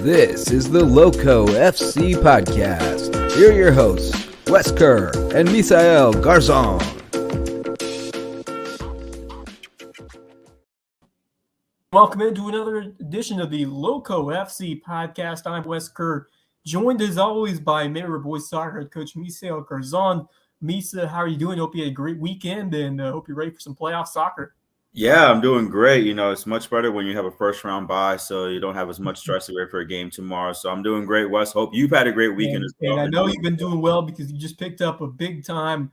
This is the Lowco FC podcast. Here are your hosts, Kerr and Misael Garzon. Welcome into another edition of the Lowco FC podcast. I'm Kerr, joined as always by Mirror Boys Soccer head coach Misael Garzon. Misa, how are you doing? Hope you had a great weekend and hope you're ready for some playoff soccer. Yeah, I'm doing great. It's much better when you have a first round bye, so you don't have as much stress to wait for a game tomorrow. So I'm doing great, Wes. Hope you've had a great weekend as well. And I know you've been doing well because you just picked up a big time,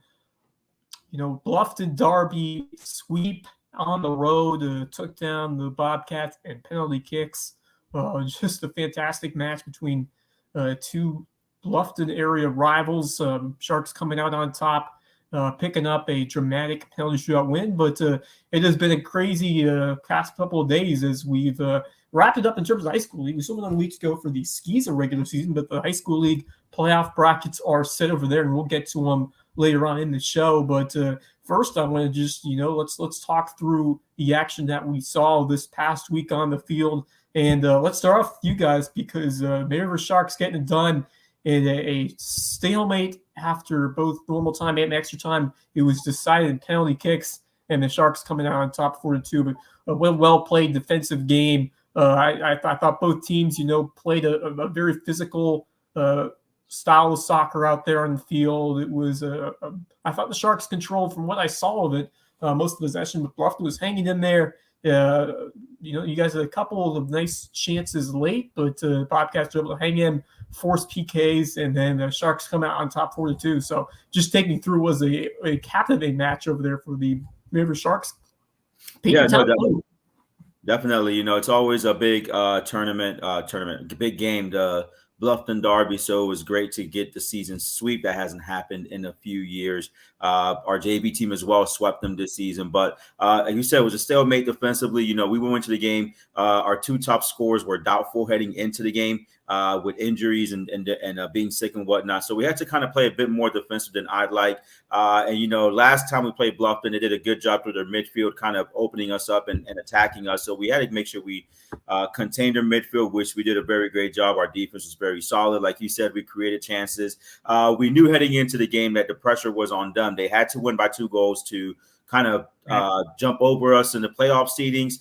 Bluffton Derby sweep on the road, took down the Bobcats and penalty kicks. Just a fantastic match between two Bluffton area rivals. Sharks coming out on top. Picking up a dramatic penalty shootout win, but it has been a crazy past couple of days as we've wrapped it up in terms of high school league. We still have a week to go for the SCISA regular season, but the high school league playoff brackets are set over there, and we'll get to them later on in the show. But first, I want to just let's talk through the action that we saw this past week on the field, and let's start off with you guys because River Sharks getting it done. In a stalemate after both normal time and extra time, it was decided in penalty kicks, and the Sharks coming out on top 4-2. But a well-played defensive game. I thought both teams, played a very physical style of soccer out there on the field. It was I thought the Sharks controlled, from what I saw of it, most of the possession, but Bluffton was hanging in there. You guys had a couple of nice chances late, but Bobcats were able to hang in, force PKs, and then the Sharks come out on top 4-2. So just taking you through was a captivating match over there for the River Sharks. Definitely. It's always a big tournament, big game, the Bluffton Derby. So it was great to get the season sweep. That hasn't happened in a few years. Our JV team as well swept them this season. But like you said, it was a stalemate defensively. We went into the game. Our two top scorers were doubtful heading into the game with injuries and being sick and whatnot. So we had to kind of play a bit more defensive than I'd like. Last time we played Bluffton, they did a good job through their midfield, kind of opening us up and attacking us. So we had to make sure we contained their midfield, which we did a very great job. Our defense was very solid. Like you said, we created chances. We knew heading into the game that the pressure was on them. They had to win by 2 goals to kind of jump over us in the playoff seedings.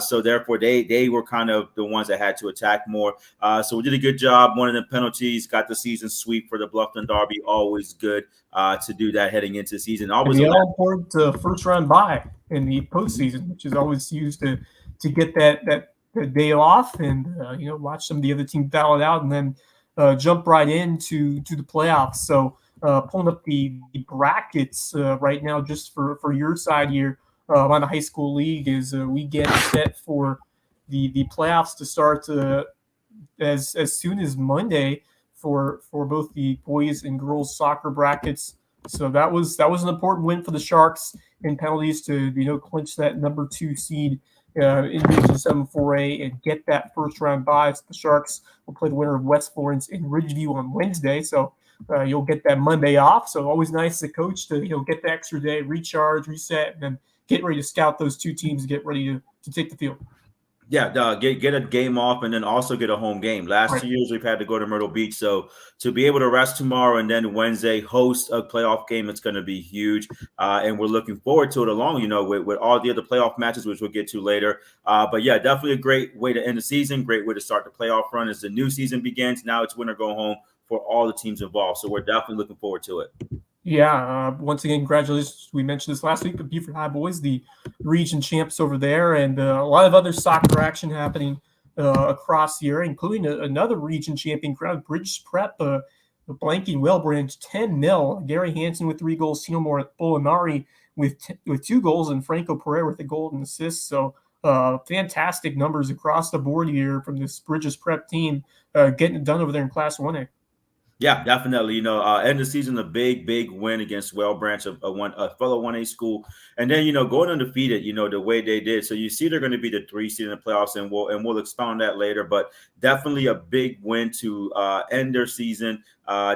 So therefore, they were kind of the ones that had to attack more. So we did a good job. One of the penalties, got the season sweep for the Bluffton Derby. Always good to do that heading into the season. Always the all-important first round bye in the postseason, which is always used to get that day off and watch some of the other teams battle it out and then jump right into the playoffs. So pulling up the brackets right now, just for your side here on the high school league, is we get set for the playoffs to start as soon as Monday for both the boys and girls soccer brackets. So that was an important win for the Sharks in penalties to clinch that number 2 seed in Region 7 4A and get that first round bye. So the Sharks will play the winner of West Florence in Ridgeview on Wednesday. So you'll get that Monday off. So always nice as a coach to get the extra day, recharge, reset, and then get ready to scout those 2 teams and get ready to take the field. Yeah, get a game off and then also get a home game. Last 2 years we've had to go to Myrtle Beach, so to be able to rest tomorrow and then Wednesday host a playoff game, it's going to be huge, and we're looking forward to it. Along, with all the other playoff matches, which we'll get to later. But yeah, definitely a great way to end the season. Great way to start the playoff run as the new season begins. Now it's win or go home for all the teams involved. So we're definitely looking forward to it. Yeah, once again, congratulations. We mentioned this last week, but Beaufort High Boys, the region champs over there, and a lot of other soccer action happening across the area, including another region champion crowd, Bridges Prep, blanking Wellbranch 10-0. Gary Hansen with 3 goals, Tino Molinari with 2 goals, and Franco Pereira with a goal and assist. So fantastic numbers across the board here from this Bridges Prep team, getting it done over there in Class 1A. Yeah, definitely. End of the season, a big win against Well Branch, a fellow 1A school, and then going undefeated. The way they did. So you see, they're going to be the 3 seed in the playoffs, and we'll expound on that later. But definitely a big win to end their season.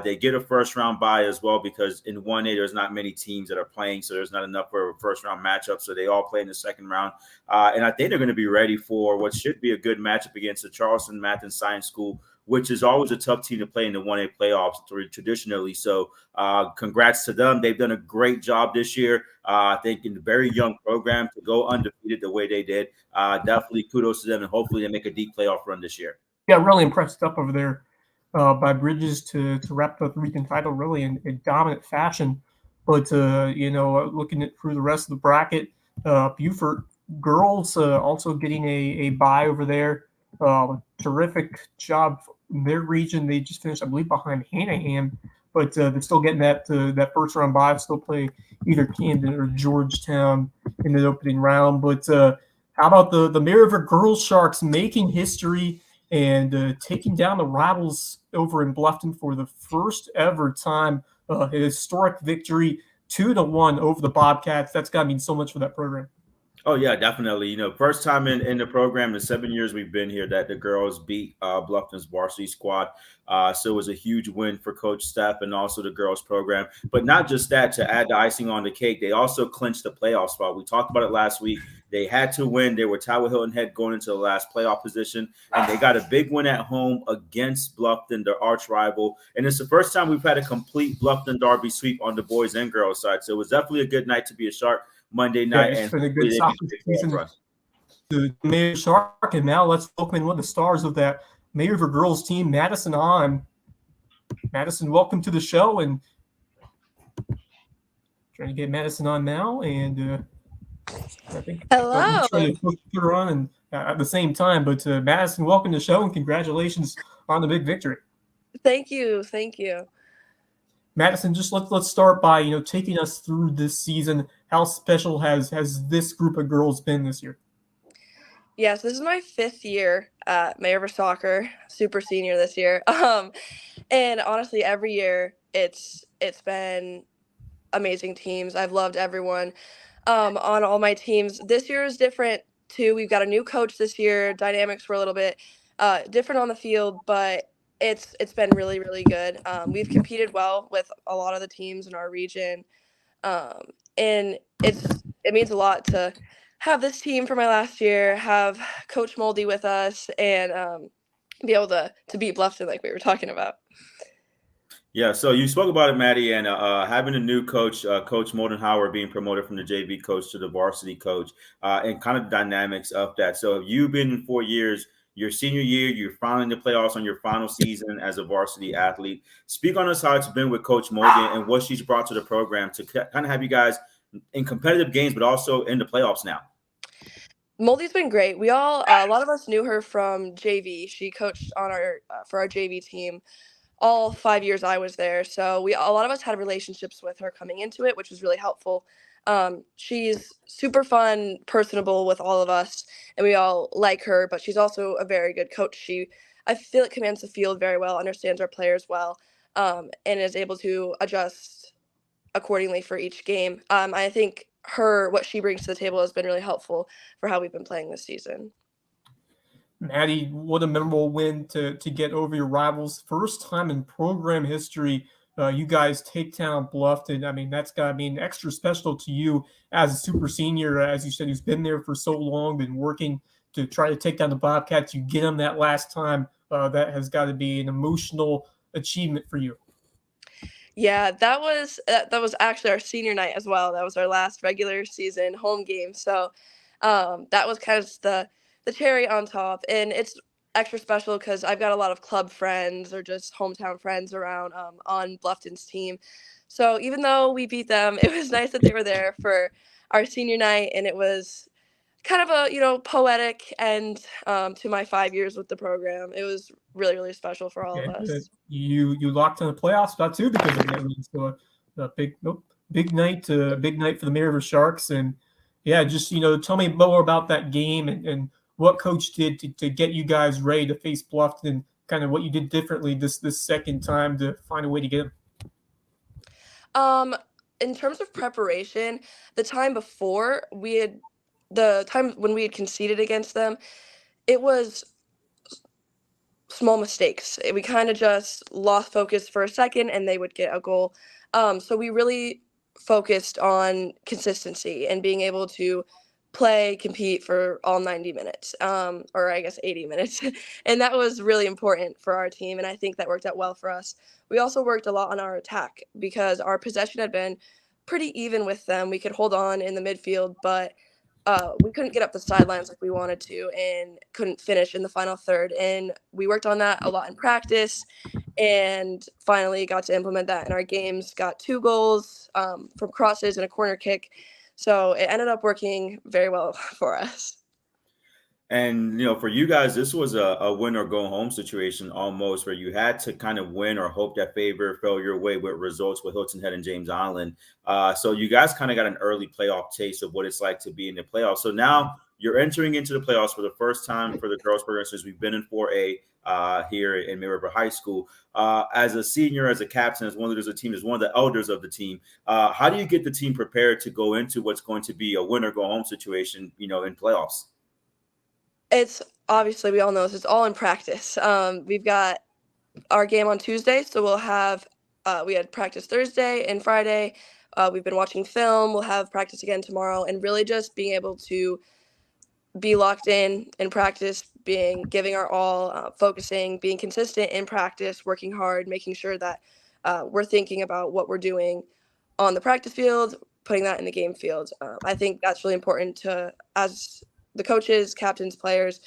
They get a first round bye as well because in 1A there's not many teams that are playing, so there's not enough for a first round matchup. So they all play in the second round, and I think they're going to be ready for what should be a good matchup against the Charleston Math and Science School, which is always a tough team to play in the 1A playoffs traditionally. So congrats to them. They've done a great job this year. I think in a very young program to go undefeated the way they did. Definitely kudos to them, and hopefully they make a deep playoff run this year. Yeah, really impressed up over there by Bridges to wrap up the region title really in dominant fashion. But, looking at through the rest of the bracket, Beaufort girls also getting a bye over there. Terrific job in their region. They just finished, I believe, behind Hanahan, but they're still getting that first round bye. Still play either Camden or Georgetown in the opening round. But how about the Mary River Girls Sharks making history and taking down the rivals over in Bluffton for the first ever time? A historic victory, 2-1 over the Bobcats. That's got to mean so much for that program. Oh, yeah, definitely. First time in the program in 7 years we've been here that the girls beat Bluffton's varsity squad. So it was a huge win for Coach Steph and also the girls program. But not just that, to add the icing on the cake, they also clinched the playoff spot. We talked about it last week. They had to win. They were Tower Hilton Head going into the last playoff position, and they got a big win at home against Bluffton, their arch rival. And it's the first time we've had a complete Bluffton Derby sweep on the boys and girls side. So it was definitely a good night to be a Shark Monday night. Yeah, it's been a good soccer season to Mayor Shark. And now let's welcome in one of the stars of that Mayor River girls team, Madison Hahn. Madison, welcome to the show. And trying to get Madison on now. And I think hello. I'm trying to put her on and at the same time. But Madison, welcome to the show and congratulations on the big victory. Thank you. Madison, just let's start by taking us through this season. How special has this group of girls been this year? Yes, this is my 5th year at Mayor River Soccer, super senior this year. And honestly, every year it's been amazing teams. I've loved everyone on all my teams. This year is different too. We've got a new coach this year. Dynamics were a little bit different on the field, but it's been really, really good. We've competed well with a lot of the teams in our region, and it means a lot to have this team for my last year, have Coach Moldy with us, and be able to beat Bluffton like we were talking about. Yeah, so you spoke about it, Maddie, and having a new coach, Coach Moldenhauer, being promoted from the JV coach to the varsity coach, and kind of the dynamics of that. So you've been in 4 years. Your senior year, you're finally in the playoffs on your final season as a varsity athlete. Speak on us how it's been with Coach Moldy and what she's brought to the program to kind of have you guys in competitive games, but also in the playoffs now. Moldy's been great. We all, a lot of us knew her from JV. She coached on for our JV team all 5 years I was there. So a lot of us had relationships with her coming into it, which was really helpful. She's super fun, personable with all of us, and we all like her, but she's also a very good coach. I feel it commands the field very well, understands our players well, and is able to adjust accordingly for each game. I think what she brings to the table has been really helpful for how we've been playing this season. Maddie, what a memorable win to get over your rivals. First time in program history you guys take down Bluffton. I mean, that's got to mean extra special to you as a super senior, as you said, who's been there for so long, been working to try to take down the Bobcats. You get them that last time. That has got to be an emotional achievement for you. Yeah, that was actually our senior night as well. That was our last regular season home game. So that was kind of the cherry on top. And it's extra special because I've got a lot of club friends or just hometown friends around on Bluffton's team. So even though we beat them, it was nice that they were there for our senior night, and it was kind of a poetic end to my 5 years with the program. It was really, really special for all of us. You locked in the playoff spot too because of that. So a big night for the Mary River Sharks. And yeah, just tell me more about that game and what coach did to get you guys ready to face Bluffton kind of what you did differently this second time to find a way to get Um, in terms of preparation, the time when we had conceded against them, it was small mistakes. We kind of just lost focus for a second and they would get a goal. So we really focused on consistency and being able to compete for all 90 minutes, or I guess 80 minutes. And that was really important for our team. And I think that worked out well for us. We also worked a lot on our attack because our possession had been pretty even with them. We could hold on in the midfield, but we couldn't get up the sidelines like we wanted to and couldn't finish in the final third. And we worked on that a lot in practice and finally got to implement that in our games. Got 2 goals from crosses and a corner kick. So it ended up working very well for us. And, for you guys, this was a win or go home situation almost, where you had to kind of win or hope that favor fell your way with results with Hilton Head and James Island. So you guys kind of got an early playoff taste of what it's like to be in the playoffs. So now you're entering into the playoffs for the first time for the girls program since we've been in 4A here in May River High School. As a senior, as a captain, as one of the elders of the team, how do you get the team prepared to go into what's going to be a win or go home situation, in playoffs? It's obviously, we all know this, it's all in practice. We've got our game on Tuesday, so we had practice Thursday and Friday. We've been watching film. We'll have practice again tomorrow, and really just being able to be locked in practice, giving our all, focusing, being consistent in practice, working hard, making sure that we're thinking about what we're doing on the practice field, putting that in the game field. I think that's really important as the coaches, captains, players,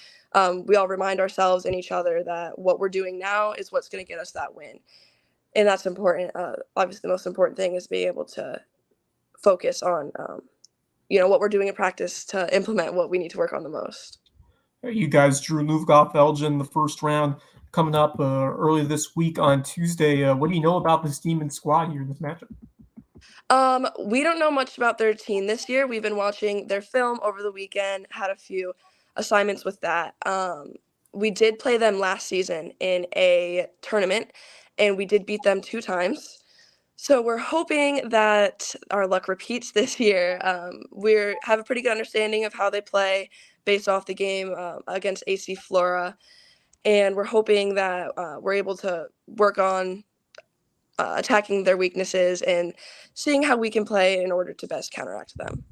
we all remind ourselves and each other that what we're doing now is what's going to get us that win. And that's important. Obviously, the most important thing is being able to focus on, what we're doing in practice to implement what we need to work on the most. You guys drew Lowco FC in the first round coming up early this week on Tuesday. What do you know about this team and squad here in this matchup? We don't know much about their team this year. We've been watching their film over the weekend, had a few assignments with that. We did play them last season in a tournament, and we did beat them 2 times. So we're hoping that our luck repeats this year. We have a pretty good understanding of how they play based off the game against AC Flora, and we're hoping that we're able to work on attacking their weaknesses and seeing how we can play in order to best counteract them.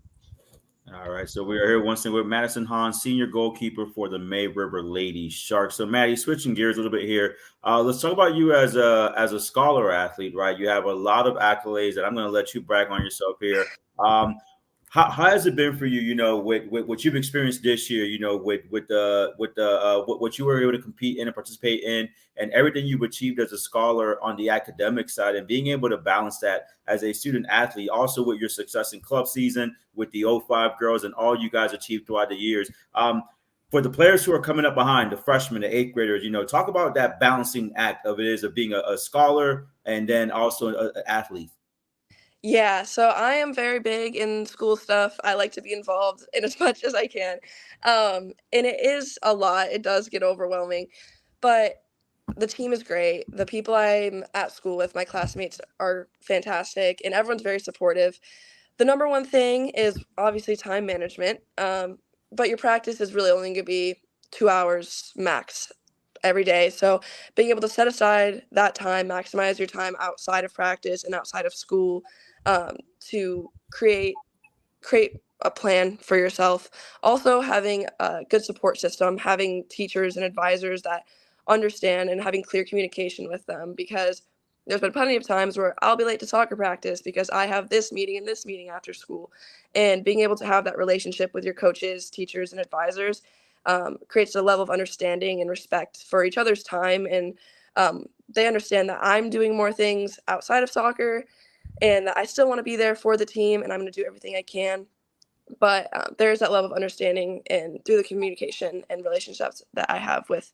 All right, so we are here once again with Madison Hahn, senior goalkeeper for the May River Lady Sharks. So, Maddie, switching gears a little bit here, let's talk about you as a scholar athlete, right? You have a lot of accolades, and I'm going to let you brag on yourself here. How has it been for you, with what you've experienced this year, with what you were able to compete in and participate in, and everything you've achieved as a scholar on the academic side, and being able to balance that as a student athlete, also with your success in club season, with the 05 girls, and all you guys achieved throughout the years. For the players who are coming up behind, the freshmen, the 8th graders, talk about that balancing act of being a scholar and then also an athlete. Yeah, so I am very big in school stuff. I like to be involved in as much as I can. And it is a lot. It does get overwhelming. But the team is great. The people I'm at school with, my classmates, are fantastic, and everyone's very supportive. The number one thing is obviously time management. But your practice is really only going to be 2 hours max every day. So being able to set aside that time, maximize your time outside of practice and outside of school, to create a plan for yourself. Also having a good support system, having teachers and advisors that understand, and having clear communication with them, because there's been plenty of times where I'll be late to soccer practice because I have this meeting and this meeting after school. And being able to have that relationship with your coaches, teachers, and advisors creates a level of understanding and respect for each other's time. And they understand that I'm doing more things outside of soccer, and I still want to be there for the team, and I'm going to do everything I can. But there's that level of understanding, and through the communication and relationships that I have with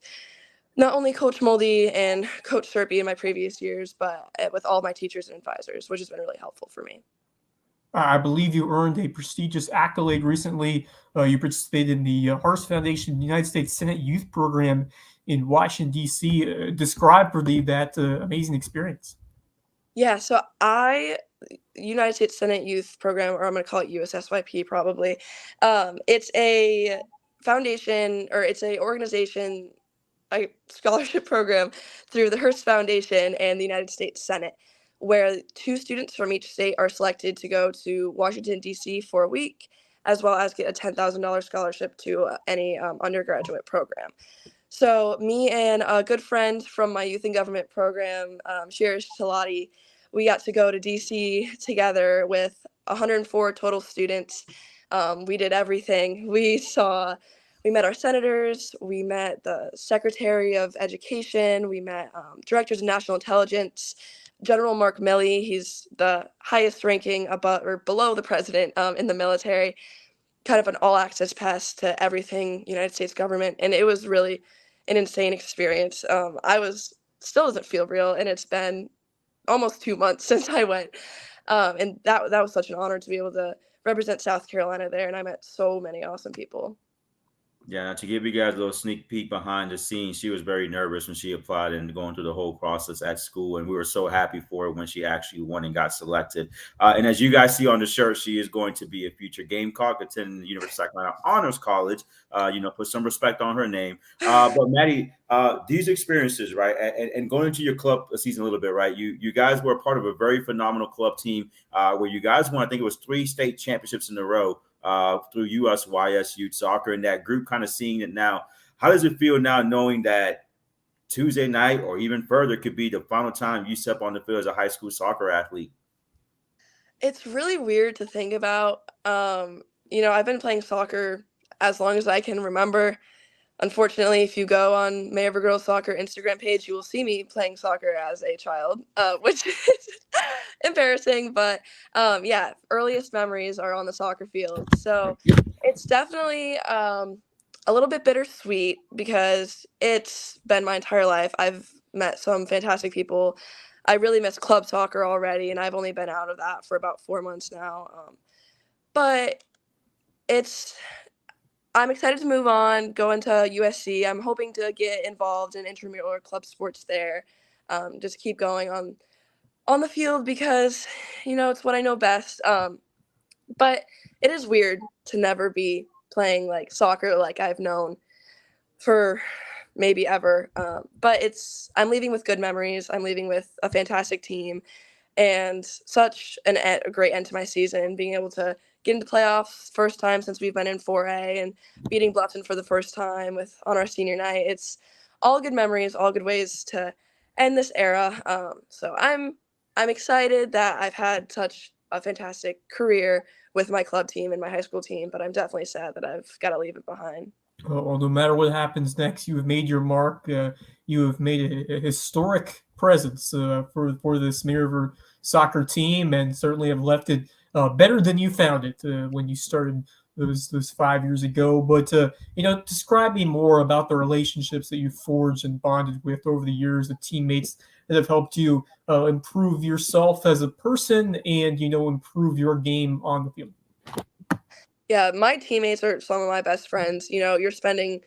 not only Coach Moldy and Coach Serpy in my previous years, but with all my teachers and advisors, which has been really helpful for me. I believe you earned a prestigious accolade recently. You participated in the Hearst Foundation United States Senate Youth Program in Washington, D.C. Describe for thee that amazing experience. Yeah, so United States Senate Youth Program, or I'm going to call it USSYP probably. It's a foundation, or it's a organization, a scholarship program through the Hearst Foundation and the United States Senate, where 2 students from each state are selected to go to Washington, D.C. for a week, as well as get a $10,000 scholarship to any undergraduate program. So me and a good friend from my youth and government program, Shirish Talati, we got to go to DC together with 104 total students. We did everything. We met our senators, we met the Secretary of Education, we met directors of national intelligence, General Mark Milley. He's the highest ranking above or below the president in the military, kind of an all access pass to everything United States government. And it was really an insane experience. Still doesn't feel real, and it's been almost 2 months since I went. And that was such an honor to be able to represent South Carolina there. And I met so many awesome people. Yeah, now to give you guys a little sneak peek behind the scenes, she was very nervous when she applied and going through the whole process at school. And we were so happy for her when she actually won and got selected. And as you guys see on the shirt, she is going to be a future Gamecock, attending the University of South Carolina Honors College. Put some respect on her name. But Maddie, these experiences, right, and going into your club season a little bit, right, you guys were a part of a very phenomenal club team where you guys won, I think it was 3 state championships in a row. Through USYS Youth Soccer, and that group kind of seeing it now. How does it feel now knowing that Tuesday night or even further could be the final time you step on the field as a high school soccer athlete? It's really weird to think about. I've been playing soccer as long as I can remember. Unfortunately, if you go on May Ever Girls Soccer Instagram page, you will see me playing soccer as a child, which is embarrassing. But earliest memories are on the soccer field. So it's definitely a little bit bittersweet because it's been my entire life. I've met some fantastic people. I really miss club soccer already, and I've only been out of that for about 4 months now. But I'm excited to move on, go into USC. I'm hoping to get involved in intramural or club sports there. Just keep going on the field because, it's what I know best. But it is weird to never be playing like soccer like I've known for maybe ever. But I'm leaving with good memories. I'm leaving with a fantastic team and such a great end to my season, being able to get into playoffs first time since we've been in 4A and beating Bluffton for the first time on our senior night. It's all good memories, all good ways to end this era. So I'm excited that I've had such a fantastic career with my club team and my high school team, but I'm definitely sad that I've got to leave it behind. Well, no matter what happens next, you have made your mark. You have made a historic presence for this May River soccer team, and certainly have left it better than you found it when you started those 5 years ago. But describe me more about the relationships that you've forged and bonded with over the years, the teammates that have helped you improve yourself as a person and improve your game on the field. Yeah, my teammates are some of my best friends. You're spending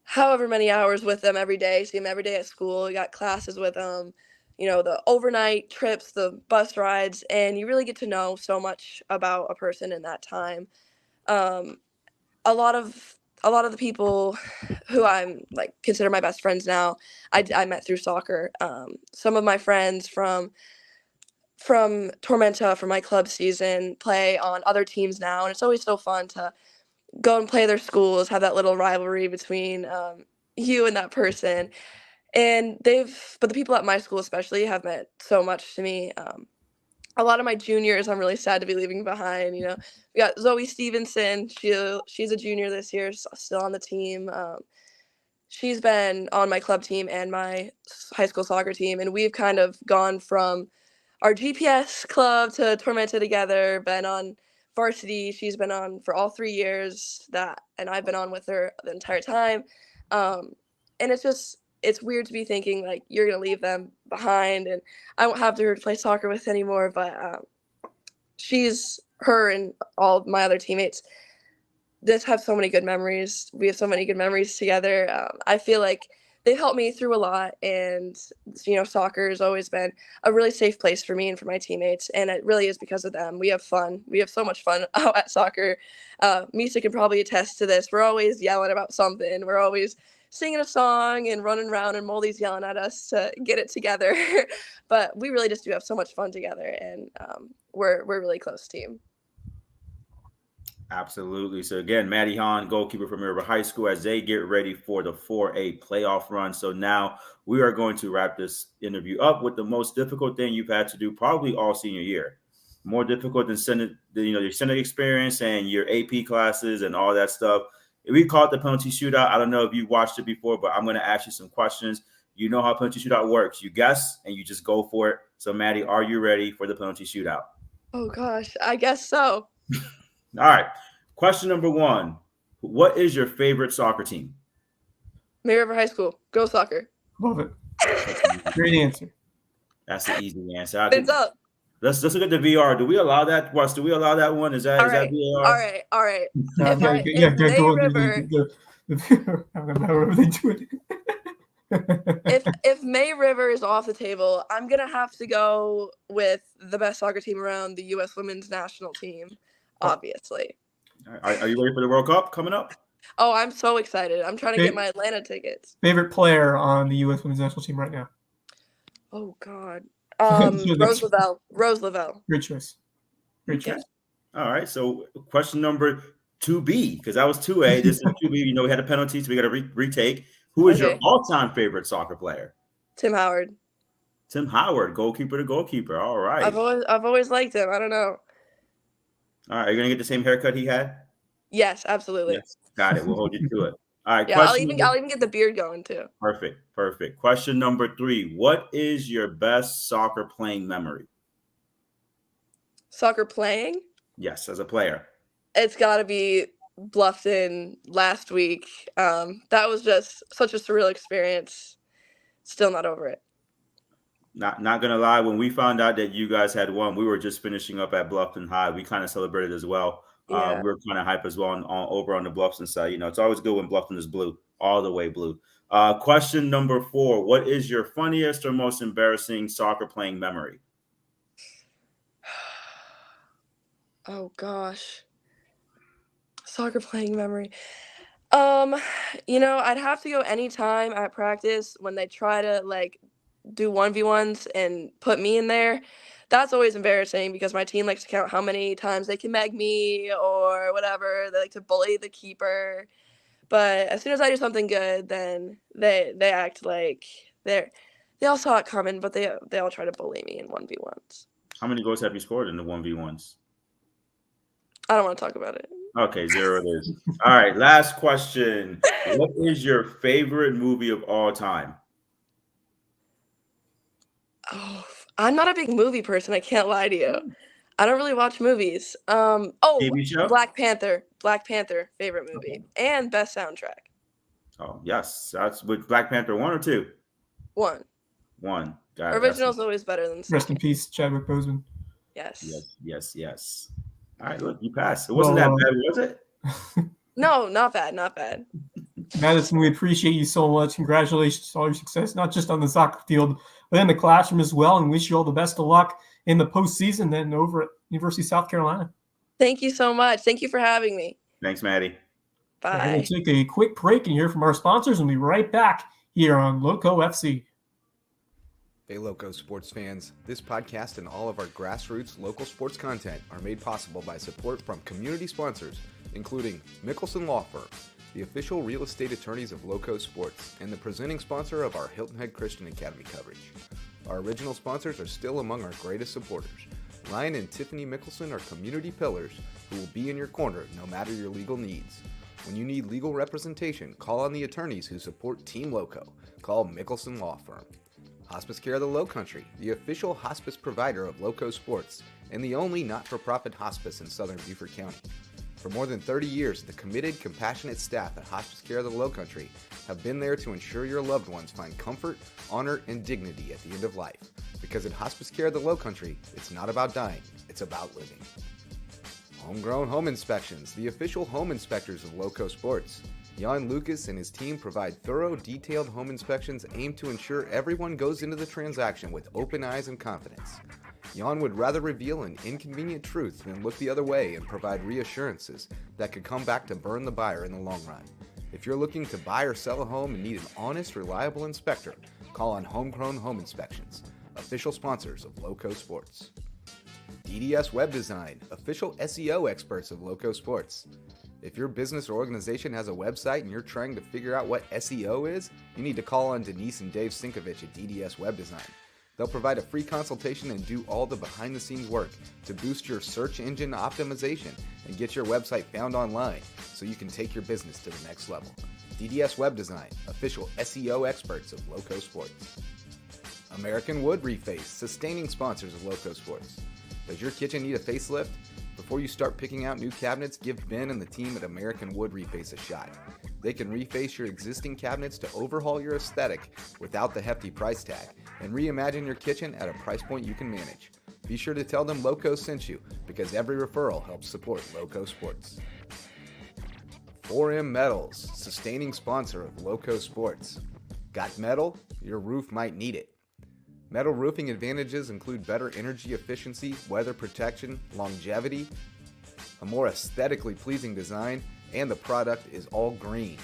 however many hours with them every day. See them every day at school. You got classes with them, the overnight trips, the bus rides, and you really get to know so much about a person in that time. A lot of the people who I'm consider my best friends now, I met through soccer. Some of my friends from Tormenta for my club season play on other teams now, and it's always so fun to go and play their schools, have that little rivalry between you and that person. And but the people at my school especially have meant so much to me. A lot of my juniors I'm really sad to be leaving behind. We got Zoe Stevenson. She's a junior this year, still on the team. She's been on my club team and my high school soccer team, and we've kind of gone from our GPS club to Tormenta together, been on varsity. She's been on for all 3 years and I've been on with her the entire time. And it's weird to be thinking you're going to leave them behind and I won't have her to play soccer with anymore. But her and all of my other teammates just have so many good memories. We have so many good memories together. I feel like they've helped me through a lot, and soccer has always been a really safe place for me and for my teammates, and it really is because of them. We have fun. We have so much fun out at soccer. Misa can probably attest to this. We're always yelling about something. We're always singing a song and running around, and Moldy's yelling at us to get it together. But we really just do have so much fun together, and we're a really close team. Absolutely. So again, Maddie Hahn, goalkeeper from River High School, as they get ready for the 4A playoff run. So now we are going to wrap this interview up with the most difficult thing you've had to do probably all senior year. More difficult than your Senate experience and your AP classes and all that stuff. We call it the penalty shootout. I don't know if you watched it before, but I'm going to ask you some questions. You know how penalty shootout works. You guess and you just go for it. So Maddie, are you ready for the penalty shootout? Oh gosh, I guess so. All right. Question number 1. What is your favorite soccer team? May River High School. Go soccer. Love it. Great answer. That's the easy answer. It's up. Let's look at the VR. Do we allow that? Wes, do we allow that one? Is that VAR? All right. If May River is off the table, I'm gonna have to go with the best soccer team around, the U.S. Women's National Team, obviously. Are you ready for the World Cup coming up? Oh, I'm so excited. I'm trying to get my Atlanta tickets. Favorite player on the U.S. Women's National Team right now? Oh, God. Rose Lavelle. Great choice. Yeah. All right. So question number 2B, because that was 2A. This is 2B. We had a penalty, so we got to retake. Who is your all-time favorite soccer player? Tim Howard. Tim Howard, goalkeeper to goalkeeper. All right. I've always liked him. I don't know. All right. Are you going to get the same haircut he had? Yes, absolutely. Yes. Got it. We'll hold you to it. All right. Yeah, I'll even get the beard going too. Perfect. Question number 3. What is your best soccer playing memory? Soccer playing? Yes, as a player. It's got to be Bluffton last week. That was just such a surreal experience. Still not over it. Not gonna lie, when we found out that you guys had won, we were just finishing up at Bluffton High. We kind of celebrated as well. Yeah. We were kind of hype as well over on the Bluffton side. It's always good when Bluffton is blue, all the way blue. Question number 4. What is your funniest or most embarrassing soccer playing memory? Oh gosh. Soccer playing memory. I'd have to go anytime at practice when they try to do 1v1s and put me in there. That's always embarrassing because my team likes to count how many times they can mag me or whatever. They like to bully the keeper. But as soon as I do something good, then they act like they all saw it coming, but they all try to bully me in 1v1s. How many goals have you scored in the 1v1s? I don't want to talk about it. Okay, 0 it is. All right, last question. What is your favorite movie of all time? Oh, I'm not a big movie person. I can't lie to you. I don't really watch movies. TV show? Black Panther, favorite movie and best soundtrack. Oh, yes. That's with Black Panther 1 or 2? 1. Got it. Original's always better than Rest in peace, Chadwick Boseman. Yes. All right, look, you passed. It wasn't that bad, was it? No, not bad. Madison, we appreciate you so much. Congratulations on all your success, not just on the soccer field, but in the classroom as well, and wish you all the best of luck in the postseason then over at University of South Carolina. Thank you so much. Thank you for having me. Thanks, Maddie. Bye. We're going to take a quick break and hear from our sponsors, and we'll be right back here on Lowco FC. Hey, Lowco sports fans. This podcast and all of our grassroots local sports content are made possible by support from community sponsors, including Mickelson Law Firm, the official real estate attorneys of Lowco Sports, and the presenting sponsor of our Hilton Head Christian Academy coverage. Our original sponsors are still among our greatest supporters. Ryan and Tiffany Mickelson are community pillars who will be in your corner no matter your legal needs. When you need legal representation, call on the attorneys who support Team Lowco. Call Mickelson Law Firm. Hospice Care of the Lowcountry, the official hospice provider of Lowco Sports, and the only not-for-profit hospice in southern Beaufort County. For more than 30 years, the committed, compassionate staff at Hospice Care of the Lowcountry have been there to ensure your loved ones find comfort, honor, and dignity at the end of life. Because at Hospice Care of the Lowcountry, it's not about dying, it's about living. Homegrown Home Inspections, the official home inspectors of Lowco Sports. Jan Lucas and his team provide thorough, detailed home inspections aimed to ensure everyone goes into the transaction with open eyes and confidence. Jan would rather reveal an inconvenient truth than look the other way and provide reassurances that could come back to burn the buyer in the long run. If you're looking to buy or sell a home and need an honest, reliable inspector, call on Homegrown Home Inspections, official sponsors of Lowco Sports. DDS Web Design, official SEO experts of Lowco Sports. If your business or organization has a website and you're trying to figure out what SEO is, you need to call on Denise and Dave Sinkovich at DDS Web Design. They'll provide a free consultation and do all the behind-the-scenes work to boost your search engine optimization and get your website found online so you can take your business to the next level. DDS Web Design, official SEO experts of Lowco Sports. American Wood Reface, sustaining sponsors of Lowco Sports. Does your kitchen need a facelift? Before you start picking out new cabinets, give Ben and the team at American Wood Reface a shot. They can reface your existing cabinets to overhaul your aesthetic without the hefty price tag and reimagine your kitchen at a price point you can manage. Be sure to tell them Lowco sent you, because every referral helps support Lowco Sports. 4M Metals, sustaining sponsor of Lowco Sports. Got metal? Your roof might need it. Metal roofing advantages include better energy efficiency, weather protection, longevity, a more aesthetically pleasing design, and the product is all green.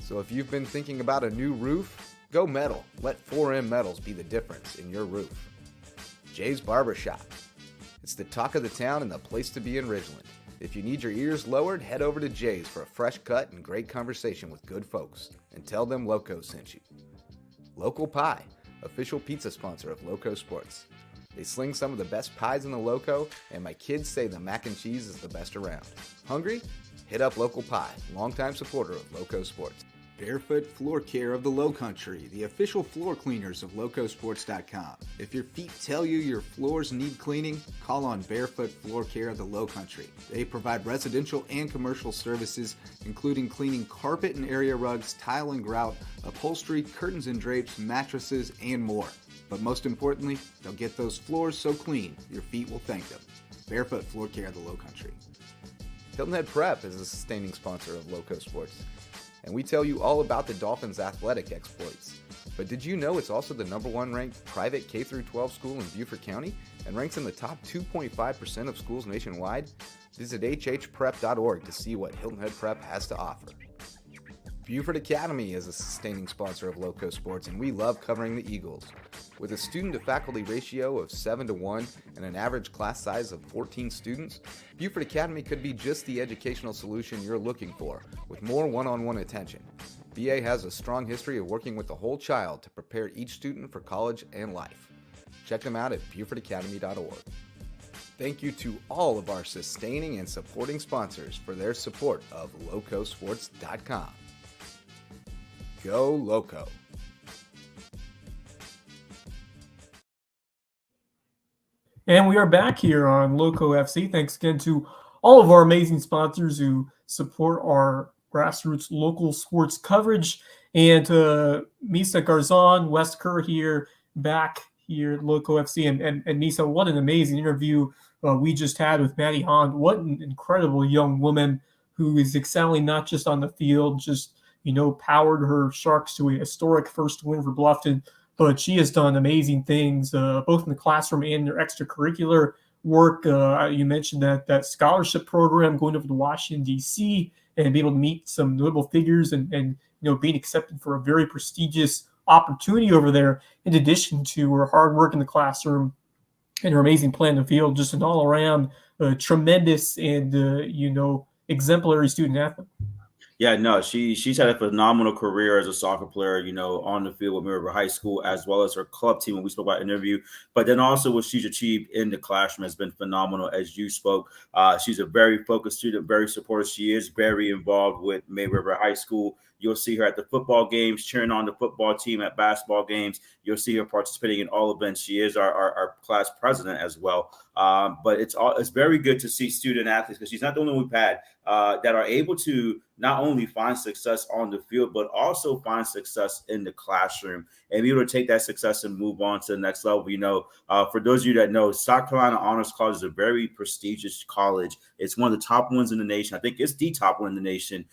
So if you've been thinking about a new roof, go metal. Let 4M Metals be the difference in your roof. Jay's Barbershop. It's the talk of the town and the place to be in Ridgeland. If you need your ears lowered, head over to Jay's for a fresh cut and great conversation with good folks. And tell them Lowco sent you. Local Pie, official pizza sponsor of Lowco Sports. They sling some of the best pies in the Lowco, and my kids say the mac and cheese is the best around. Hungry? Hit up Local Pie, longtime supporter of Lowco Sports. Barefoot Floor Care of the Lowcountry, the official floor cleaners of LowcoSports.com. If your feet tell you your floors need cleaning, call on Barefoot Floor Care of the Lowcountry. They provide residential and commercial services, including cleaning carpet and area rugs, tile and grout, upholstery, curtains and drapes, mattresses, and more. But most importantly, they'll get those floors so clean, your feet will thank them. Barefoot Floor Care of the Lowcountry. Hilton Head Prep is a sustaining sponsor of Lowco Sports, and we tell you all about the Dolphins' athletic exploits. But did you know it's also the #1 ranked private K-12 school in Beaufort County and ranks in the top 2.5% of schools nationwide? Visit hhprep.org to see what Hilton Head Prep has to offer. Beaufort Academy is a sustaining sponsor of Lowco Sports, and we love covering the Eagles. With a student-to-faculty ratio of 7-1 and an average class size of 14 students, Beaufort Academy could be just the educational solution you're looking for, with more one-on-one attention. BA has a strong history of working with the whole child to prepare each student for college and life. Check them out at BeaufortAcademy.org. Thank you to all of our sustaining and supporting sponsors for their support of LowcoSports.com. Go Lowco! And we are back here on Lowco FC. Thanks again to all of our amazing sponsors who support our grassroots local sports coverage. And Misael Garzon, Wes Kerr here, back here at Lowco FC. And Misa, what an amazing interview we just had with Maddie Hahn. What an incredible young woman who is excelling not just on the field, just, powered her Sharks to a historic first win for Bluffton, but she has done amazing things, both in the classroom and their extracurricular work. You mentioned that scholarship program going over to Washington, D.C., and be able to meet some notable figures and being accepted for a very prestigious opportunity over there, in addition to her hard work in the classroom and her amazing play on the field. Just an all-around tremendous and, exemplary student athlete. Yeah, no, she's had a phenomenal career as a soccer player, on the field with Mill River High School, as well as her club team when we spoke about interview. But then also what she's achieved in the classroom has been phenomenal, as you spoke. She's a very focused student, very supportive. She is very involved with Mill River High School. You'll see her at the football games, cheering on the football team at basketball games. You'll see her participating in all events. She is our class president as well. But it's very good to see student athletes, because she's not the only one we've had that are able to not only find success on the field, but also find success in the classroom and be able to take that success and move on to the next level. For those of you that know, South Carolina Honors College is a very prestigious college. It's one of the top ones in the nation. I think it's the top one in the nation.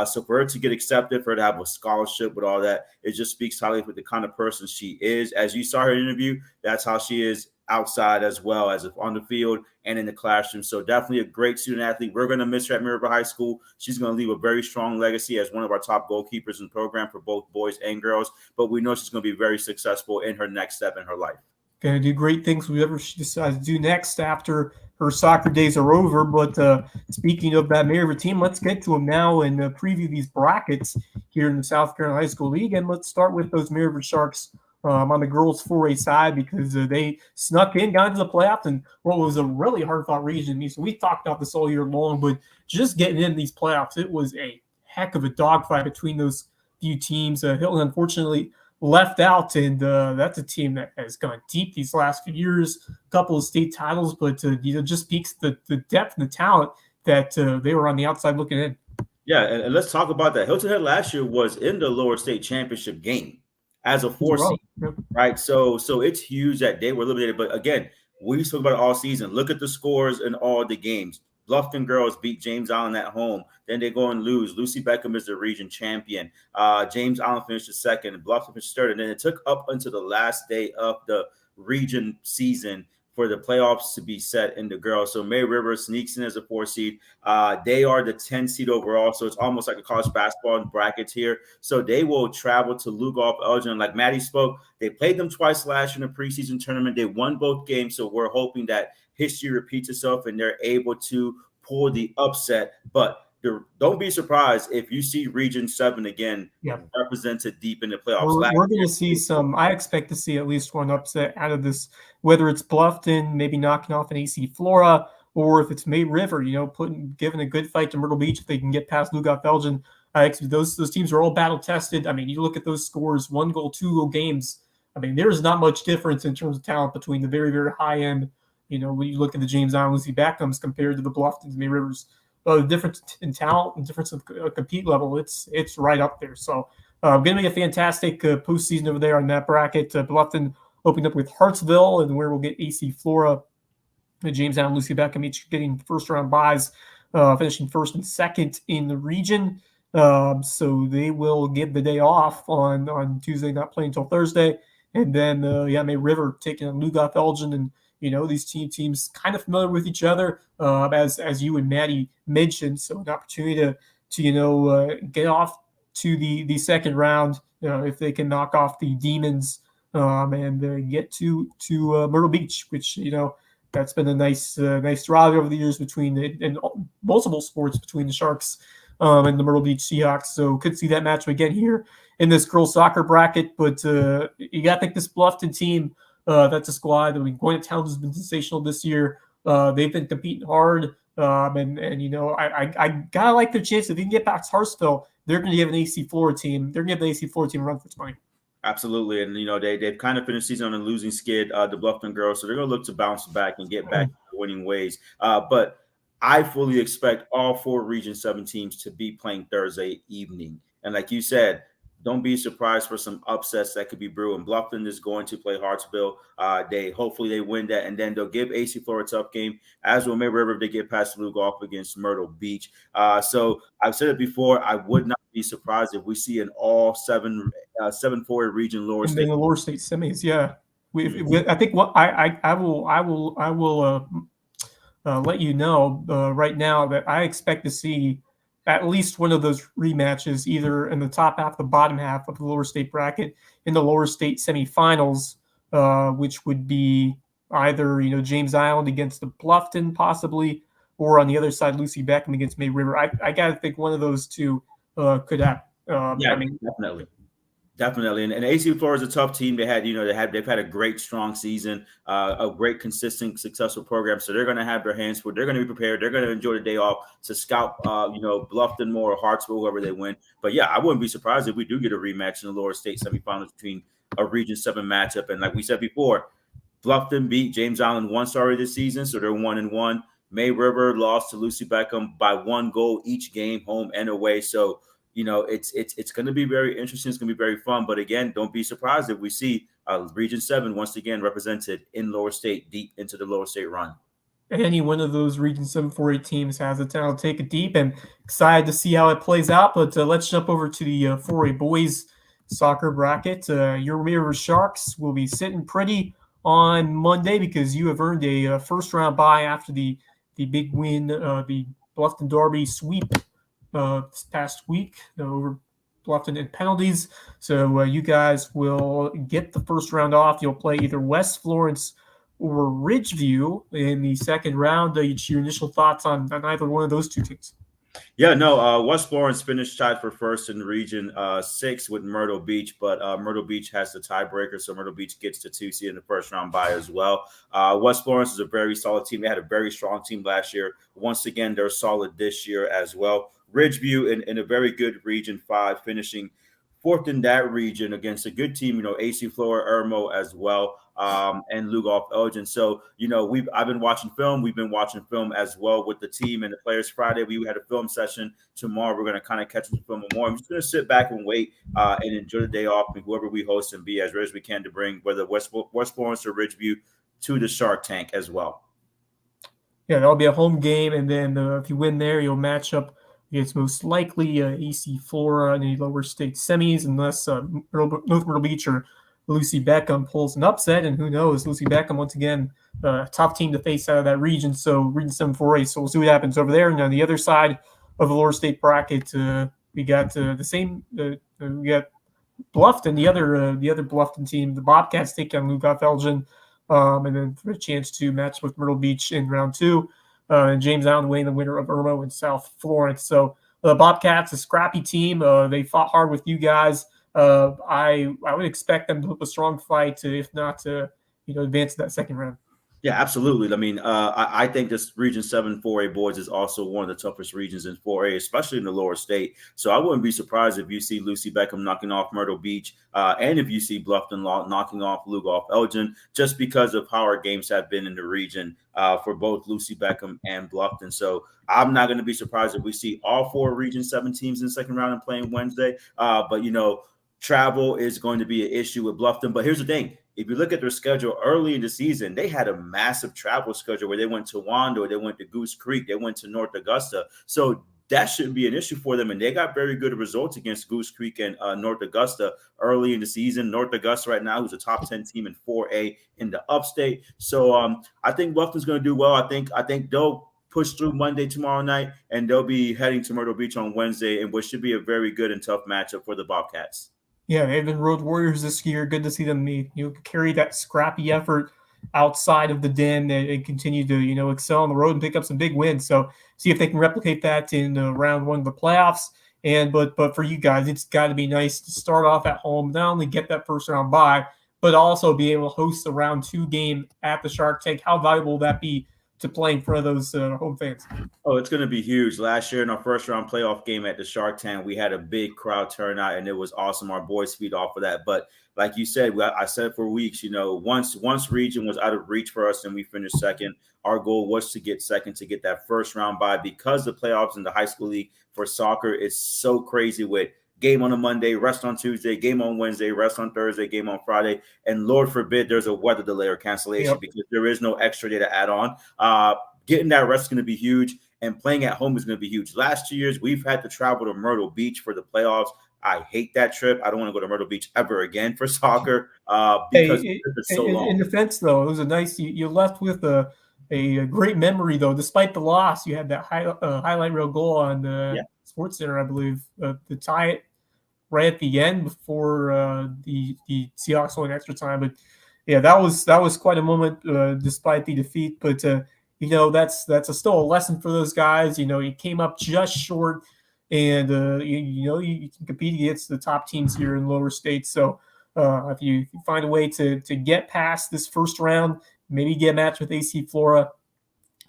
So for her to get accepted, for her to have a scholarship with all that, it just speaks highly for the kind of person she is. As you saw her interview, that's how she is outside as well as on the field and in the classroom. So definitely a great student athlete. We're going to miss her at Mary River High School. She's going to leave a very strong legacy as one of our top goalkeepers in the program for both boys and girls. But we know she's going to be very successful in her next step in her life. Going to do great things whatever she decides to do next after her soccer days are over. But speaking of that Mary River team, let's get to them now and preview these brackets here in the South Carolina High School League. And let's start with those Mary River Sharks on the girls' 4A side, because they snuck in, got into the playoffs, and what was a really hard-fought region. So we talked about this all year long, but just getting in these playoffs, it was a heck of a dogfight between those few teams. Hilton, unfortunately, left out, and that's a team that has gone deep these last few years, a couple of state titles, but just speaks the depth and the talent that they were on the outside looking in. Yeah, and let's talk about that. Hilton Head last year was in the lower state championship game as a 4 seed, right? So it's huge that they were eliminated. But again, we spoke about it all season. Look at the scores in all the games. Bluffton girls beat James Island at home. Then they go and lose. Lucy Beckham is the region champion. James Island finished second, and Bluffton finished third. And then it took up until the last day of the region season for the playoffs to be set in the girls. So Mary River sneaks in as a 4 seed. They are the 10 seed overall. So it's almost like a college basketball brackets here. So they will travel to Lowco FC. Like Maddie spoke, they played them twice last year in the preseason tournament. They won both games. So we're hoping that history repeats itself and they're able to pull the upset. But don't be surprised if you see Region 7 again represented deep in the playoffs. We're going to see some. I expect to see at least one upset out of this, whether it's Bluffton maybe knocking off an AC Flora, or if it's May River, giving a good fight to Myrtle Beach if they can get past Lowco FC. Those teams are all battle tested. I mean, you look at those scores, 1-goal, 2-goal games. I mean, there's not much difference in terms of talent between the very, very high end. When you look at the James Island Lucy Beckhams compared to the Bluftons, May Rivers. The difference in talent and difference of compete level, it's right up there. So going to be a fantastic postseason over there on that bracket. Bluffton opened up with Hartsville, and where we'll get AC Flora, James Island, Lucy Beckham, each getting first-round byes, finishing first and second in the region. So they will give the day off on Tuesday, not playing until Thursday. And then, May River taking on Lowco FC, and these teams kind of familiar with each other, as you and Maddie mentioned. So an opportunity to get off to the second round, if they can knock off the Demons and get to Myrtle Beach, which that's been a nice rivalry over the years between and multiple sports between the Sharks and the Myrtle Beach Seahawks. So could see that matchup again here in this girls soccer bracket. But you got to think this Bluffton team. That's a squad. I mean, going to Towns has been sensational this year. They've been competing hard, I gotta like their chance. If they can get back to Hartsville, they're going to give an AC Florida team. They're going to give the AC Florida team a run for its money. Absolutely, and they've kind of finished the season on a losing skid, the Bluffton girls, so they're going to look to bounce back and get back to winning ways. But I fully expect all 4 Region 7 teams to be playing Thursday evening, and like you said, don't be surprised for some upsets that could be brewing. Bluffton is going to play Hartsville. Hopefully they win that, and then they'll give AC Florida a tough game, as will May River if they get past Lowco against Myrtle Beach. So I've said it before, I would not be surprised if we see an all 7 4 region lower state. In the lower state semis, yeah. I think what I will let you know right now that I expect to see at least one of those rematches, either in the top half, the bottom half of the lower state bracket, in the lower state semifinals, which would be either James Island against the Bluffton possibly, or on the other side Lucy Beckham against May River. I got to think one of those two could happen. Definitely. And AC Florida is a tough team. They've had a great, strong season, a great, consistent, successful program. So they're going to have their hands full. They're going to be prepared. They're going to enjoy the day off to scout, Bluffton more or Hartsville, whoever they win. But yeah, I wouldn't be surprised if we do get a rematch in the lower state semifinals between a Region 7 matchup. And like we said before, Bluffton beat James Island once already this season, so they're 1-1. May River lost to Lucy Beckham by 1 goal each game, home and away. So, it's going to be very interesting. It's going to be very fun. But again, don't be surprised if we see Region 7 once again represented in Lower State, deep into the Lower State run. Any one of those Region 7 4A teams has the talent to take it deep, and excited to see how it plays out. But let's jump over to the 4A boys soccer bracket. Your River Sharks will be sitting pretty on Monday because you have earned a first-round bye after the big win, the Bluffton Derby sweep this past week over Bluffton in penalties. So you guys will get the first round off. You'll play either West Florence or Ridgeview in the second round. Your initial thoughts on either one of those two teams? Yeah, no, West Florence finished tied for first in Region 6 with Myrtle Beach, but Myrtle Beach has the tiebreaker, so Myrtle Beach gets the 2 seed in the first round bye as well. West Florence is a very solid team. They had a very strong team last year. Once again, they're solid this year as well. Ridgeview in a very good Region 5, finishing fourth in that region against a good team, AC Flora, Irmo as well, and Lugolf Elgin. So, I've been watching film. We've been watching film as well with the team and the players Friday. We had a film session tomorrow. We're going to kind of catch some film more. I'm just going to sit back and wait and enjoy the day off and whoever we host and be as ready as we can to bring whether West Florence or Ridgeview to the Shark Tank as well. Yeah, that'll be a home game. And then if you win there, you'll match up against most likely AC Flora in the lower state semis, unless North Myrtle Beach or Lucy Beckham pulls an upset. And who knows, Lucy Beckham, once again, tough team to face out of that region. So Region 7 4A. So we'll see what happens over there. And on the other side of the lower state bracket, we got the same. We got Bluffton, the other Bluffton team. The Bobcats take on Lugolf Elgin, and then for a chance to match with Myrtle Beach in round 2. And James Allen weighing the winner of Irmo and South Florence. So the Bobcats, a scrappy team. They fought hard with you guys. I would expect them to put a strong fight, if not to advance to that second round. Yeah, absolutely. I mean, I think this Region 7 4A boys is also one of the toughest regions in 4A, especially in the lower state. So I wouldn't be surprised if you see Lucy Beckham knocking off Myrtle Beach, and if you see Bluffton knocking off Lugolf Elgin, just because of how our games have been in the region for both Lucy Beckham and Bluffton. So I'm not going to be surprised if we see all 4 Region 7 teams in the second round and playing Wednesday. But travel is going to be an issue with Bluffton. But here's the thing. If you look at their schedule early in the season, they had a massive travel schedule where they went to Wando, they went to Goose Creek, they went to North Augusta. So that shouldn't be an issue for them. And they got very good results against Goose Creek and North Augusta early in the season. North Augusta right now, who's a top 10 team in 4A in the upstate. So I think Bluffton's going to do well. I think they'll push through Monday, tomorrow night, and they'll be heading to Myrtle Beach on Wednesday, in which should be a very good and tough matchup for the Bobcats. Yeah, they've been road warriors this year. Good to see them carry that scrappy effort outside of the den and continue to excel on the road and pick up some big wins. So see if they can replicate that in round 1 of the playoffs. And but for you guys, it's got to be nice to start off at home, not only get that first round bye, but also be able to host a round 2 game at the Shark Tank. How valuable will that be to play in front of those home fans? Oh, it's going to be huge. Last year in our first round playoff game at the Shark Tank, we had a big crowd turnout, and it was awesome. Our boys feed off of that. But like you said, I said for weeks, once region was out of reach for us and we finished second, our goal was to get second, to get that first round bye, because the playoffs in the high school league for soccer is so crazy with game on a Monday, rest on Tuesday, game on Wednesday, rest on Thursday, game on Friday. And Lord forbid there's a weather delay or cancellation, because there is no extra day to add on. Getting that rest is going to be huge, and playing at home is going to be huge. Last 2 years, we've had to travel to Myrtle Beach for the playoffs. I hate that trip. I don't want to go to Myrtle Beach ever again for soccer because it's so long. In defense, though, it was a nice – you left with a great memory, though. Despite the loss, you had that highlight reel goal on the Sports Center, I believe, to tie it right at the end before the Seahawks went extra time. But yeah, that was quite a moment despite the defeat. But that's still a lesson for those guys. You came up just short, and you can compete against the top teams here in lower states. So if you find a way to get past this first round, maybe get a match with AC Flora.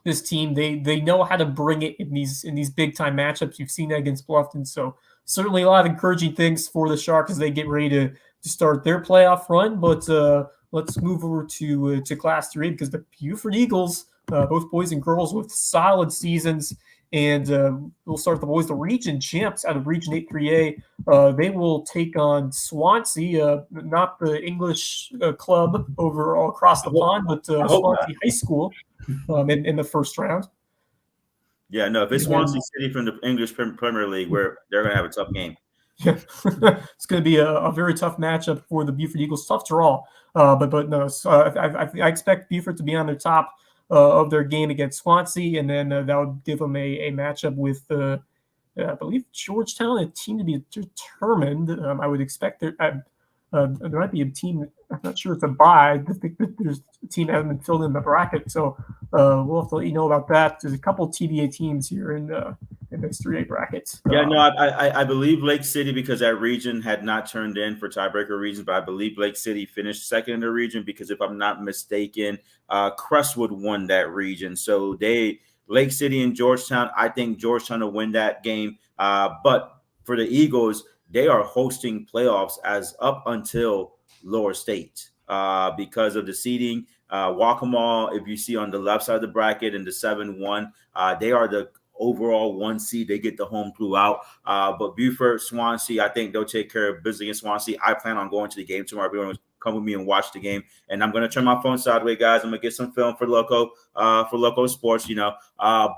This team, they know how to bring it in these big time matchups. You've seen that against Bluffton. So certainly a lot of encouraging things for the Sharks as they get ready to start their playoff run. But let's move over to Class 3, because the Buford Eagles both boys and girls with solid seasons. And we'll start with the boys, the region champs out of Region 8 3A. They will take on Swansea, not the English club over all across the pond, but Swansea High School in the first round. Yeah, no, if it's Swansea City from the English Premier League, they're going to have a tough game. Yeah, it's going to be a very tough matchup for the Buford Eagles. Tough draw, but no, I expect Buford to be on their top of their game against Swansea, and then that would give them a matchup with, I believe, Georgetown, a team to be determined. I would expect there might be a team. I'm not sure it's a bye. I think that there's a team that hasn't been filled in the bracket, so we'll have to let you know about that. There's a couple TBA teams here in this 3A bracket. Yeah, no, I believe Lake City, because that region had not turned in for tiebreaker reasons, but I believe Lake City finished second in the region because, if I'm not mistaken, Crestwood won that region. So Lake City and Georgetown, I think Georgetown will win that game. But for the Eagles, they are hosting playoffs as up until Lower State because of the seeding. Waccamaw, if you see on the left side of the bracket in the 7-1, they are the overall 1 seed. They get the home throughout. But Buford, Swansea, I think they'll take care of business against Swansea. I plan on going to the game tomorrow. Everyone will come with me and watch the game. And I'm going to turn my phone sideways, guys. I'm going to get some film for Lowco Sports,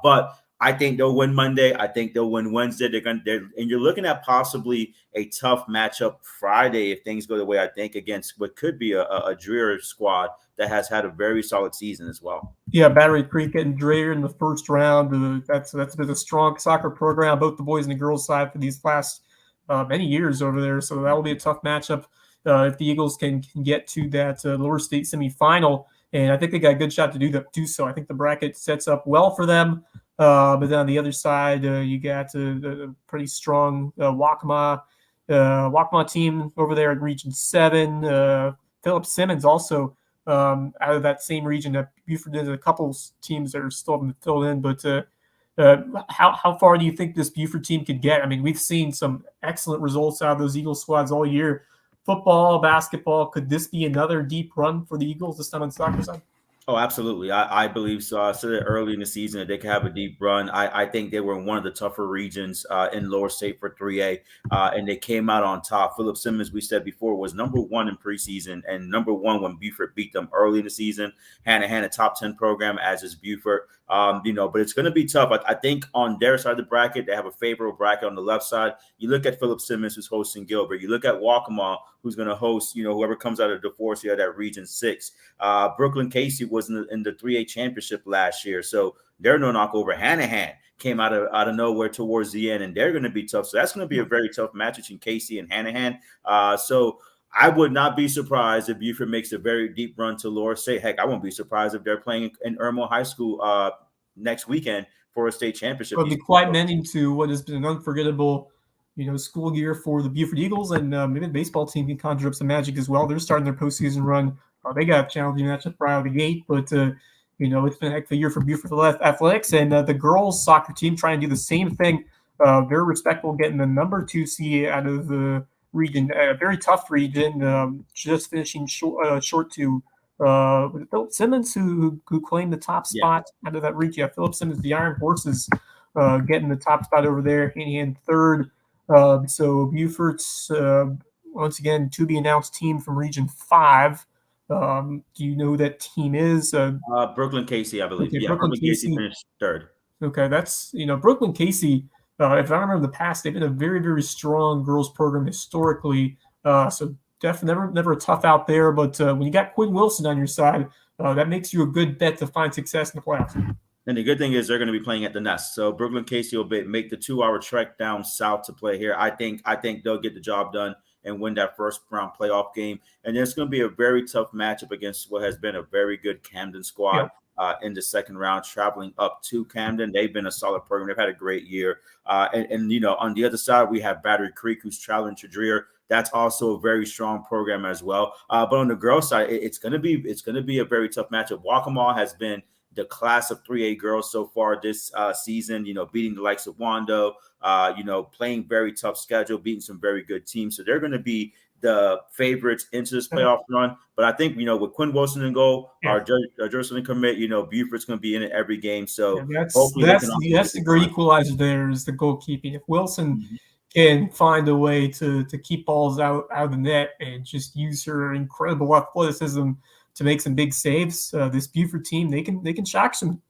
But I think they'll win Monday. I think they'll win Wednesday. And you're looking at possibly a tough matchup Friday if things go the way I think, against what could be a Dreher squad that has had a very solid season as well. Yeah, Battery Creek and Dreher in the first round. That's been a strong soccer program, both the boys and the girls side, for these last many years over there. So that will be a tough matchup if the Eagles can get to that Lower State semifinal. And I think they got a good shot to do so. I think the bracket sets up well for them. But then on the other side, you got a pretty strong Waccamaw team over there in Region 7. Philip Simmons also out of that same region. That Buford is a couple teams that are still haven't filled in. But how far do you think this Buford team could get? I mean, we've seen some excellent results out of those Eagles squads all year. Football, basketball, could this be another deep run for the Eagles this time on the soccer side? Oh, absolutely. I believe so. I said it early in the season that they could have a deep run. I think they were in one of the tougher regions in Lower State for 3A, and they came out on top. Philip Simmons, we said before, was number 1 in preseason and number 1 when Buford beat them early in the season. Hanahan, a top 10 program, as is Buford. But it's going to be tough. I think on their side of the bracket, they have a favorable bracket on the left side. You look at Philip Simmons, who's hosting Gilbert. You look at Waccamaw, who's going to host, whoever comes out of DeForest here, that Region 6. Brooklyn Casey was in the 3A championship last year, so they're no knock over. Hanahan came out of nowhere towards the end, and they're going to be tough. So that's going to be a very tough match between Casey and Hanahan. So I would not be surprised if Buford makes a very deep run to Lower State. Heck, I won't be surprised if they're playing in Irmo High School next weekend for a state championship. It'll be quite mending to what has been an unforgettable, school year for the Buford Eagles, and maybe the baseball team can conjure up some magic as well. They're starting their postseason run. They got a challenging matchup right out of the gate, but it's been a heck of a year for Buford Athletics, and the girls soccer team trying to do the same thing. Very respectable, getting the number 2 seed out of the region, a very tough region, just finishing short to Philip Simmons, who claimed the top spot out of that region. Yeah, Philip Simmons, the Iron Horses, getting the top spot over there, and third. So Buford's once again to be announced team from Region 5. Do you know who that team is? Brooklyn Casey, I believe. Okay, Yeah, Brooklyn Casey finished third. Okay, that's Brooklyn Casey. If I remember in the past, they've been a very, very strong girls program historically. So definitely never a tough out there. But when you got Quinn Wilson on your side, that makes you a good bet to find success in the playoffs. And the good thing is they're going to be playing at the Nest. So Brooklyn Casey will make the 2-hour trek down south to play here. I think they'll get the job done and win that first round playoff game. And it's going to be a very tough matchup against what has been a very good Camden squad in the second round, traveling up to Camden. They've been a solid program. They've had a great year. And on the other side, we have Battery Creek, who's traveling to Dreher. That's also a very strong program as well. But on the girls' side, it's going to be a very tough matchup. Waccamaw has been the class of 3A girls so far this season, beating the likes of Wando, playing very tough schedule, beating some very good teams. So they're going to be the favorites into this playoff run. But I think, with Quinn Wilson in goal, our Jerson in commit, Buford's going to be in it every game. So hopefully that's the great equalizer there is the goalkeeping. If Wilson can find a way to keep balls out of the net and just use her incredible athleticism to make some big saves, this Buford team, they can shock some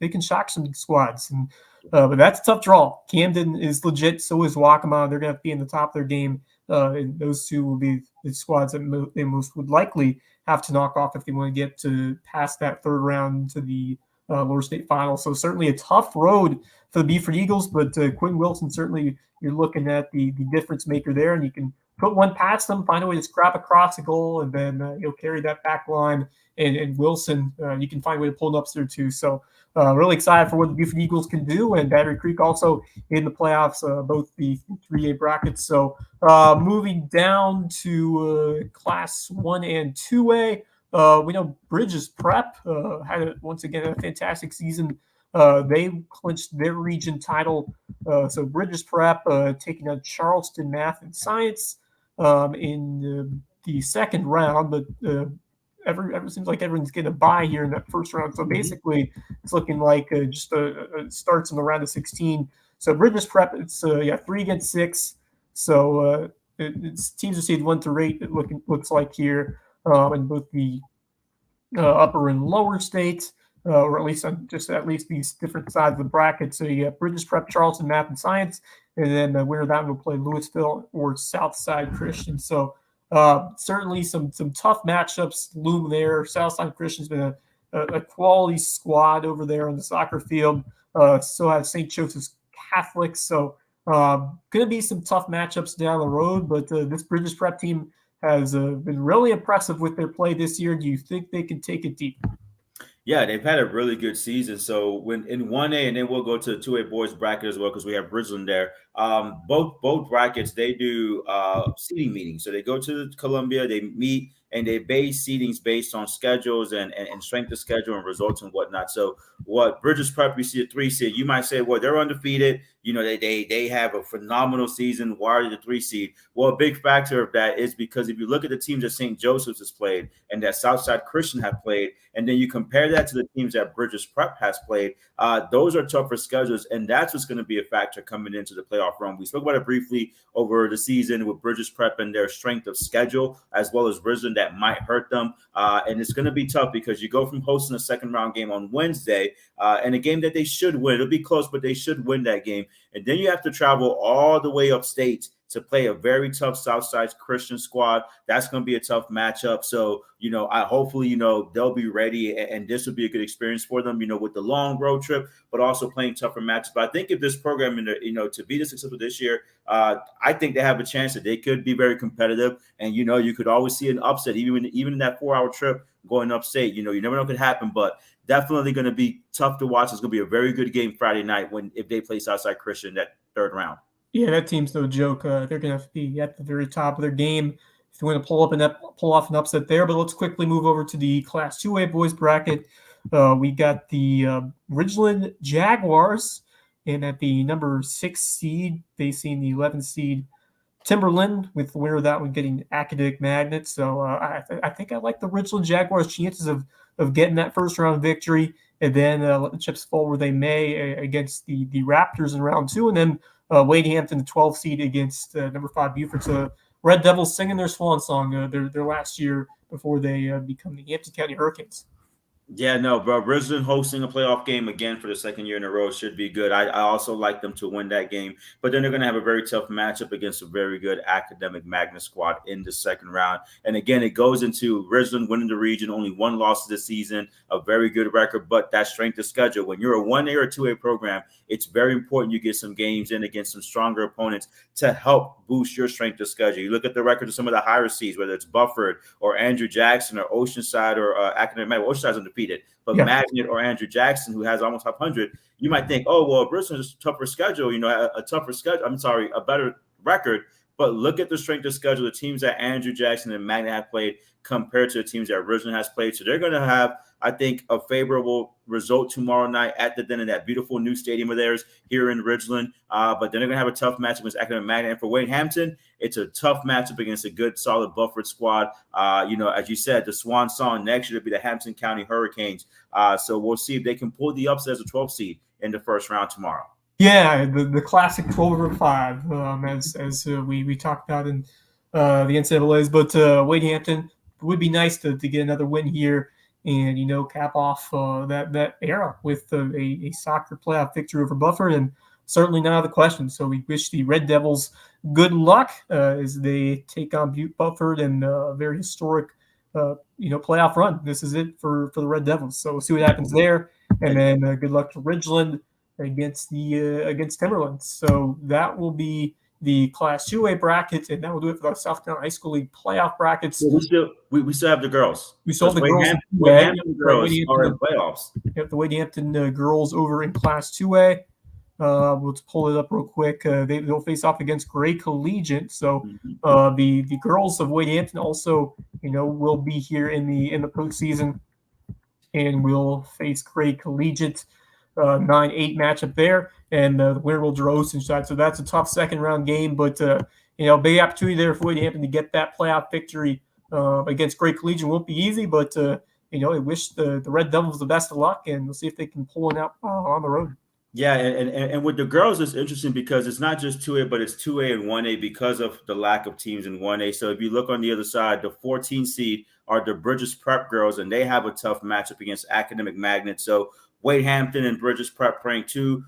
squads. And but that's a tough draw. Camden is legit, so is Waccamaw. They're going to be in the top of their game. And those two will be the squads that they most would likely have to knock off if they want to get to past that third round to the lower state final. So certainly a tough road for the Buford Eagles, but Quinn Wilson, certainly you're looking at the difference maker there, and you can put one past them, find a way to scrap across a goal, and then you'll carry that back line. And Wilson, you can find a way to pull it up there too. So really excited for what the Buford Eagles can do, and Battery Creek also in the playoffs, both the 3A brackets. So moving down to Class 1 and 2A, we know Bridges Prep had once again a fantastic season. They clinched their region title. So Bridges Prep taking on Charleston Math and Science in the second round, but seems like everyone's getting a bye here in that first round. So basically, it's looking like just starts in the round of 16. So Bridges Prep, it's 3 against 6. So it's teams are seed 1 through 8. It looks like here in both the upper and lower states, or at least on at least these different sides of the bracket. So you have Bridges Prep, Charleston Math and Science, and then the winner of that will play Louisville or Southside Christian. So certainly some tough matchups loom there. Southside Christian's been a quality squad over there on the soccer field. So has St. Joseph's Catholic. So going to be some tough matchups down the road, but this Bridges Prep team has been really impressive with their play this year. Do you think they can take it deep? Yeah, they've had a really good season. So when in 1A, and then we'll go to the 2A boys bracket as well because we have Bridgeland there. Both brackets, they do seeding meetings. So they go to Columbia, they meet, and they base seedings based on schedules and strength of schedule and results and whatnot. So what Bridges Prep, we see a 3 seed. You might say, well, they're undefeated. They have a phenomenal season. Why are they the 3 seed? Well, a big factor of that is because if you look at the teams that St. Joseph's has played and that Southside Christian have played, and then you compare that to the teams that Bridges Prep has played, those are tougher schedules, and that's what's going to be a factor coming into the playoff run. We spoke about it briefly over the season with Bridges Prep and their strength of schedule, as well as Bridgeland that might hurt them. And it's going to be tough because you go from hosting a second round game on Wednesday and a game that they should win. It'll be close, but they should win that game. And then you have to travel all the way upstate to play a very tough Southside Christian squad. That's going to be a tough matchup. So, hopefully, they'll be ready, and this will be a good experience for them, with the long road trip, but also playing tougher matches. But I think if this program, to be successful this year, I think they have a chance that they could be very competitive. And, you could always see an upset, even in that 4-hour trip going upstate. You never know what could happen, but definitely going to be tough to watch. It's going to be a very good game Friday night if they play Southside Christian that third round. Yeah, that team's no joke. They're going to have to be at the very top of their game if you want to pull off an upset there. But let's quickly move over to the Class 2A boys bracket. We got the Ridgeland Jaguars, and at the number 6 seed, facing the 11 seed Timberland, with the winner of that one getting Academic Magnet. So I think I like the Ridgeland Jaguars' chances of getting that first round victory, and then let the chips fall where they may against the Raptors in round 2, and then Wade Hampton, the 12 seed, against number 5 Buford. So Red Devils singing their swan song their last year before they become the Hampton County Hurricanes. Yeah, no, bro. Ridgeland hosting a playoff game again for the second year in a row should be good. I also like them to win that game, but then they're going to have a very tough matchup against a very good Academic Magnet squad in the second round. And again, it goes into Ridgeland winning the region, only 1 loss this season, a very good record, but that strength of schedule. When you're a 1A or 2A program, it's very important you get some games in against some stronger opponents to help boost your strength of schedule. You look at the record of some of the higher seeds, whether it's Bufford or Andrew Jackson or Oceanside or Academic Magnet. Oceanside's undefeated, but Magnet or Andrew Jackson, who has almost 500, you might think, oh, well, Bristol's a tougher schedule, a better record. But look at the strength of schedule, the teams that Andrew Jackson and Magnet have played compared to the teams that Ridgeland has played. So they're going to have, I think, a favorable result tomorrow night at the den in that beautiful new stadium of theirs here in Ridgeland. But then they're going to have a tough matchup against Academic Magnet. And for Wade Hampton, it's a tough matchup against a good, solid Bufford squad. As you said, the swan song next year to be the Hampton County Hurricanes. So we'll see if they can pull the upset as a 12th seed in the first round tomorrow. Yeah, the classic 12-5, as we talked about in the NCAAs. But Wade Hampton would be nice to get another win here and cap off that era with a soccer playoff victory over Bufford, and certainly not out of the question. So we wish the Red Devils good luck as they take on Butte Bufford and a very historic playoff run. This is it for the Red Devils. So we'll see what happens there, and then good luck to Ridgeland against Timberland. So that will be the Class 2A brackets, and that will do it for the South Carolina High School League playoff brackets. Well, we still have the girls. We still have the girls. Wade Hampton girls are in playoffs. Yep, the Wade Hampton girls over in Class 2A. Let's pull it up real quick. They'll face off against Gray Collegiate. So the girls of Wade Hampton also will be here in the postseason, and will face Gray Collegiate. 9-8 matchup there, and the winner will draw Oceanside. So that's a tough second round game, but big opportunity there for Wade Hampton to get that playoff victory against Great Collegiate. Won't be easy, but I wish the Red Devils the best of luck, and we'll see if they can pull it out on the road. Yeah, and with the girls, it's interesting because it's not just 2A, but it's 2A and 1A because of the lack of teams in 1A. So if you look on the other side, the 14 seed are the Bridges Prep girls, and they have a tough matchup against Academic Magnet. So Wade Hampton and Bridges Prep playing two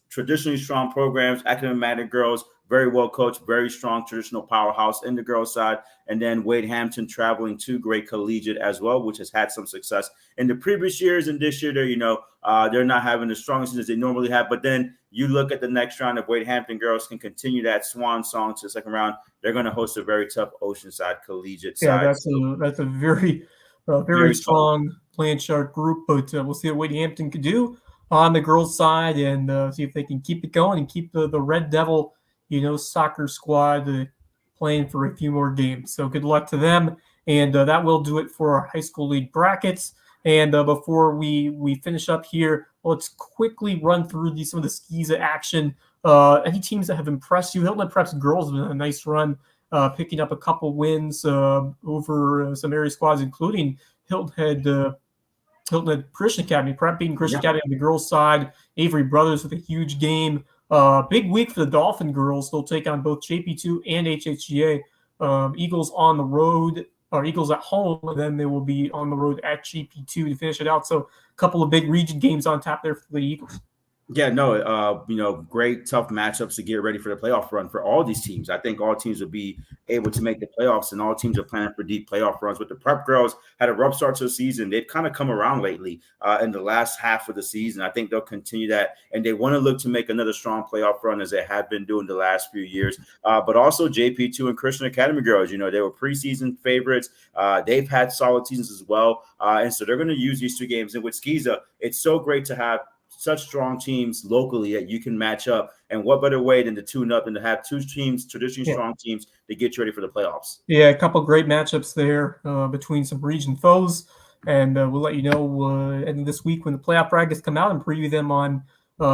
traditionally strong programs. Academic Magnet girls, very well coached, very strong traditional powerhouse in the girls' side. And then Wade Hampton traveling to Great Collegiate as well, which has had some success in the previous years. And this year, they're not having the strongest as they normally have. But then you look at the next round, if Wade Hampton girls can continue that swan song to the second round, they're going to host a very tough Oceanside Collegiate side. Yeah, that's a very strong Blanchard group, but we'll see what Wade Hampton can do on the girls' side, and see if they can keep it going and keep the Red Devil, soccer squad playing for a few more games. So good luck to them, and that will do it for our high school league brackets. And before we finish up here, let's quickly run through some of the SCISA action. Any teams that have impressed you? Hilton Prep's girls have been a nice run, picking up a couple wins over some area squads, including Hilton Head Christian Academy. Prep beating Christian Academy on the girls' side. Avery Brothers with a huge game. Big week for the Dolphin girls. They'll take on both JP2 and HHGA. Eagles on the road, or Eagles at home, and then they will be on the road at GP2 to finish it out. So a couple of big region games on tap there for the Eagles. Yeah, great tough matchups to get ready for the playoff run for all these teams. I think all teams will be able to make the playoffs, and all teams are planning for deep playoff runs. But the Prep girls had a rough start to the season. They've kind of come around lately in the last half of the season. I think they'll continue that, and they want to look to make another strong playoff run as they have been doing the last few years. But also JP2 and Christian Academy girls, they were preseason favorites. They've had solid seasons as well, and so they're going to use these two games. And with SCISA, it's so great to have such strong teams locally that you can match up. And what better way than to tune up and to have two teams, traditionally strong teams, to get you ready for the playoffs? Yeah, a couple of great matchups there between some region foes. And we'll let you know end of this week when the playoff brackets come out and preview them on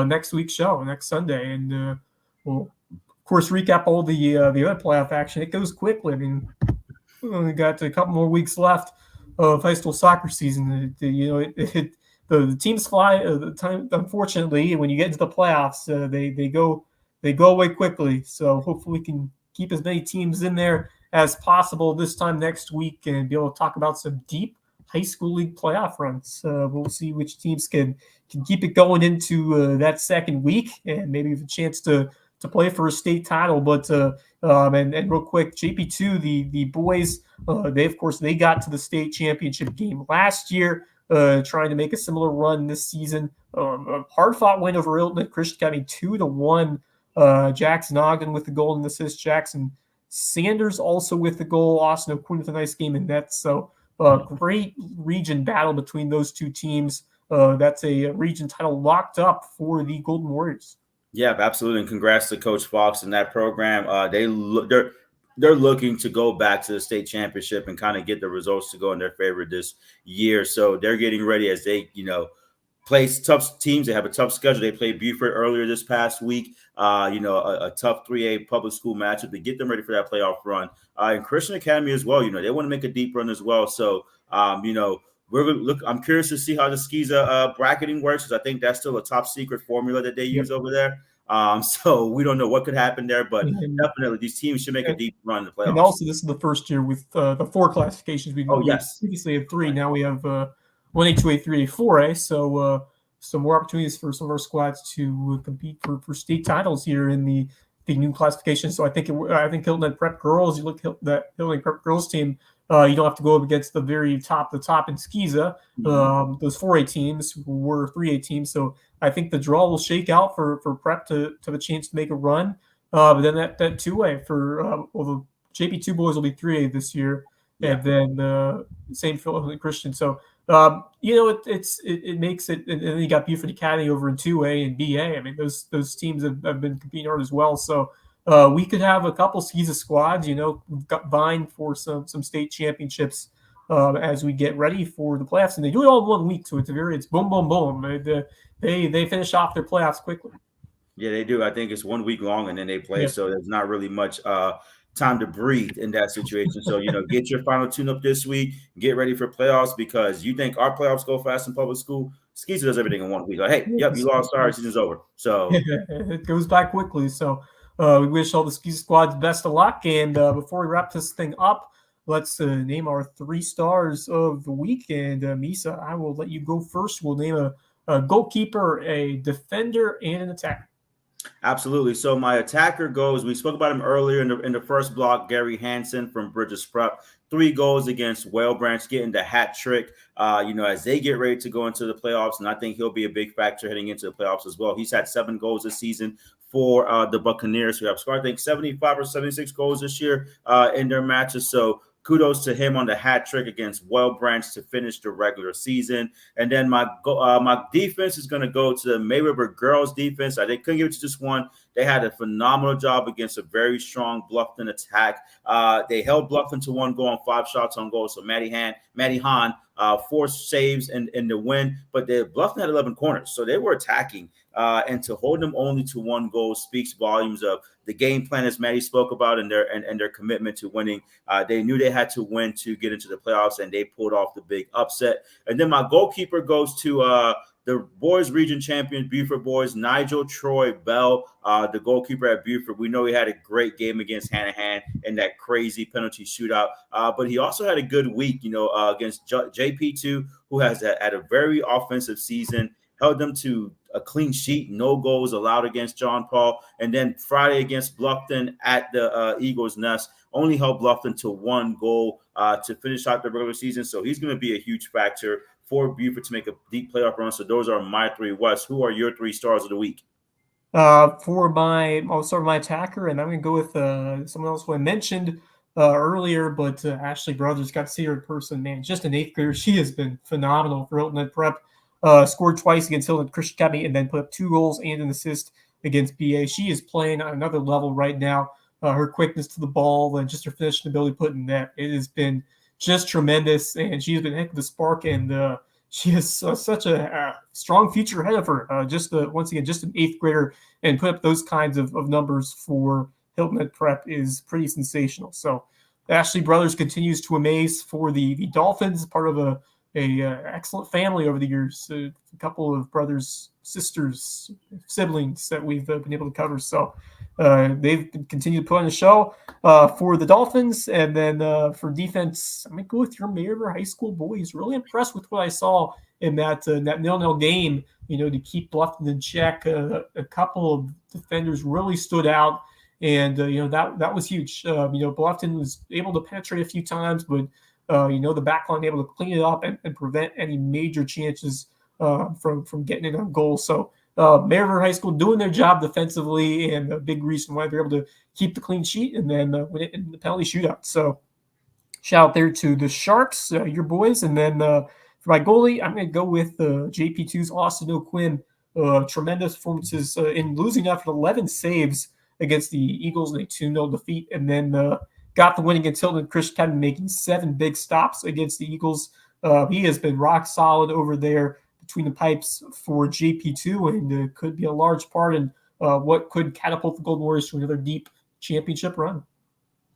next week's show, next Sunday. And we'll, of course, recap all the other playoff action. It goes quickly. I mean, we only got a couple more weeks left of high school soccer season. The teams fly. Unfortunately, when you get into the playoffs, they go away quickly. So hopefully we can keep as many teams in there as possible this time next week and be able to talk about some deep high school league playoff runs. We'll see which teams can keep it going into that second week and maybe have a chance to play for a state title. But and real quick, JP2, the boys, they got to the state championship game last year. Trying to make a similar run this season. A hard-fought win over Hilton Christian Academy, 2-1. Jackson Ogden with the goal and assist. Jackson Sanders also with the goal. Austin O'Quinn with a nice game in net. So great region battle between those two teams. That's a region title locked up for the Golden Warriors. Yeah, absolutely. And congrats to Coach Fox and that program. They're looking to go back to the state championship and kind of get the results to go in their favor this year. So they're getting ready as they, play tough teams. They have a tough schedule. They played Buford earlier this past week. A tough 3A public school matchup to get them ready for that playoff run. And Christian Academy as well. They want to make a deep run as well. So, we're going to look. I'm curious to see how the SCISA bracketing works, because I think that's still a top secret formula that they use over there. So we don't know what could happen there, but definitely these teams should make a deep run in the playoffs. And also, this is the first year with the 4 classifications. We previously had 3. Right. Now we have 1A, 2A, 3A, 4A. So some more opportunities for some of our squads to compete for state titles here in the new classification. So I think Hilton Head Prep girls. You look at that Hilton Head Prep girls team. You don't have to go up against the very top in SCISA. Those 4A teams were 3A teams. So I think the draw will shake out for Prep to have a chance to make a run. But then that 2A for the JP2 boys will be 3A this year, and then same for Christian. So it makes it. And then you got Buford Academy over in 2A and BA. I mean, those teams have been competing hard as well. So. We could have a couple SCISA squads, we've got vying for some state championships as we get ready for the playoffs, and they do it all in 1 week, so it's boom, boom, boom. They finish off their playoffs quickly. Yeah, they do. I think it's 1 week long, and then they play, so there's not really much time to breathe in that situation. So get your final tune-up this week, get ready for playoffs, because you think our playoffs go fast in public school. SCISA does everything in 1 week. Like, hey, yep, you lost. Sorry, season's over. So it goes by quickly. So. We wish all the SCISA squads best of luck. And before we wrap this thing up, let's name our 3 stars of the week. And Misa, I will let you go first. We'll name a goalkeeper, a defender, and an attacker. Absolutely. So my attacker goes, we spoke about him earlier in the first block, Gary Hansen from Bridges Prep. 3 goals against Whale Branch, getting the hat trick, as they get ready to go into the playoffs. And I think he'll be a big factor heading into the playoffs as well. He's had 7 goals this season for the Buccaneers, who have scored, I think, 75 or 76 goals this year in their matches. So kudos to him on the hat trick against Whale Branch to finish the regular season. And then my defense is going to go to the May River girls defense. They couldn't give it to just one. They had a phenomenal job against a very strong Bluffton attack. They held Bluffton to 1 goal on 5 shots on goal. So Maddie Hahn, 4 saves in the win, but Bluffton had 11 corners. So they were attacking. And to hold them only to 1 goal speaks volumes of the game plan, as Maddie spoke about, and their commitment to winning. They knew they had to win to get into the playoffs, and they pulled off the big upset. And then my goalkeeper goes to the boys region champion, Buford boys, Nigel Troy Bell, the goalkeeper at Buford. We know he had a great game against Hanahan in that crazy penalty shootout, but he also had a good week, against JP2, who has had a very offensive season, held them to a clean sheet, no goals allowed against John Paul. And then Friday against Bluffton at the Eagles Nest, only held Bluffton to 1 goal to finish out the regular season. So he's going to be a huge factor for Buford to make a deep playoff run. So those are my 3. Wes, who are your 3 stars of the week? I'll start with my attacker, and I'm going to go with someone else who I mentioned earlier, but Ashley Brothers, got to see her in person, man. Just an 8th grader. She has been phenomenal for Hilton Head Prep. Scored twice against Hilton Christian Academy, and then put up 2 goals and an assist against BA. She is playing on another level right now. Her quickness to the ball and just her finishing ability put in net, it has been just tremendous, and she has been a heck of a spark, and she has such a strong future ahead of her. Once again, just an 8th grader, and put up those kinds of numbers for Hilton Head Prep is pretty sensational. So Ashley Brothers continues to amaze for the Dolphins, part of a excellent family over the years, a couple of brothers, sisters, siblings that we've been able to cover. So they've continued to put on the show for the Dolphins. And then for defense, I'm going to go with your May River High School boys. Really impressed with what I saw in that 0-0 game, to keep Bluffton in check. A couple of defenders really stood out, and that was huge. Bluffton was able to penetrate a few times, but the back line able to clean it up and prevent any major chances from getting in on goal. So May River High School doing their job defensively, and a big reason why they're able to keep the clean sheet and then win it in the penalty shootout. So shout out there to the Sharks, your boys. And then for my goalie, I'm going to go with JP2's Austin O'Quinn. tremendous performances in losing after 11 saves against the Eagles in a 2-0 defeat, and then got the win against Hilton Christian, making 7 big stops against the Eagles. He has been rock solid over there between the pipes for JP2, and could be a large part in what could catapult the Golden Warriors to another deep championship run.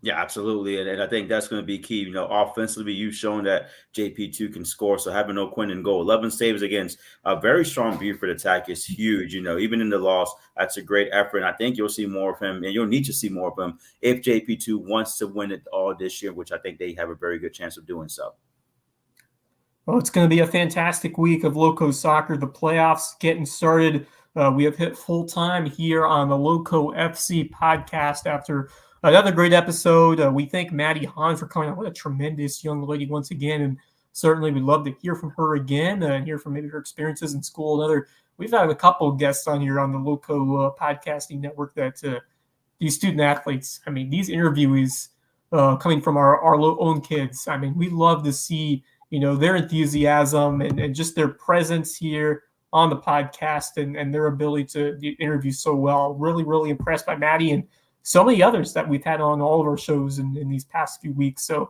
Yeah, absolutely. And I think that's going to be key. Offensively, you've shown that JP2 can score. So having O'Quinn in goal, 11 saves against a very strong Buford attack is huge. Even in the loss, that's a great effort. And I think you'll see more of him, and you'll need to see more of him if JP2 wants to win it all this year, which I think they have a very good chance of doing so. Well, it's going to be a fantastic week of Lowco soccer. The playoffs getting started. We have hit full time here on the Lowco FC podcast after another great episode. We thank Maddie Hahn for coming on. What a tremendous young lady once again. And certainly we'd love to hear from her again and hear from maybe her experiences in school. We've had a couple of guests on here on the Lowco podcasting network that these student athletes, these interviewees coming from our own kids. We love to see, their enthusiasm and just their presence here on the podcast and their ability to interview so well. Really, really impressed by Maddie and so many others that we've had on all of our shows in these past few weeks. So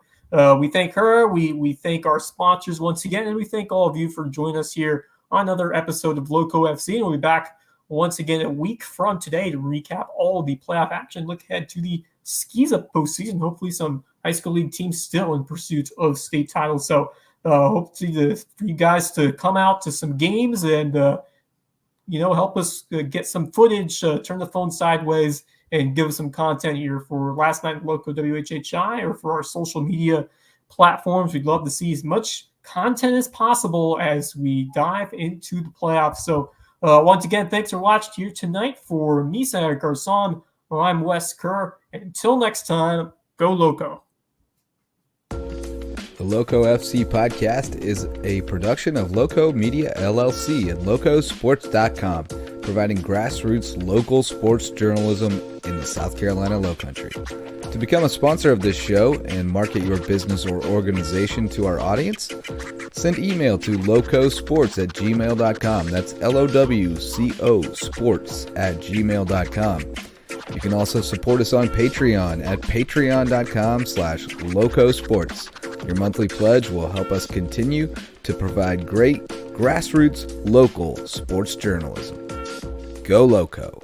we thank her. We thank our sponsors once again, and we thank all of you for joining us here on another episode of Lowco FC. And we'll be back once again a week from today to recap all of the playoff action, look ahead to the SCISA postseason, hopefully some high school league teams still in pursuit of state titles. So hope for you guys to come out to some games and, help us get some footage, turn the phone sideways, and give us some content here for Last Night at Lowco WHHI or for our social media platforms. We'd love to see as much content as possible as we dive into the playoffs. So once again, thanks for watching here tonight. For Misael Garzon, I'm Wes Kerr. And until next time, go Lowco. The Lowco FC podcast is a production of Lowco Media LLC and LowcoSports.com, providing grassroots local sports journalism in the South Carolina Lowcountry. To become a sponsor of this show and market your business or organization to our audience, send email to lowcosports@gmail.com. That's LOWCO sports@gmail.com. You can also support us on Patreon at patreon.com/LowcoSports. Your monthly pledge will help us continue to provide great grassroots local sports journalism. Go Lowco.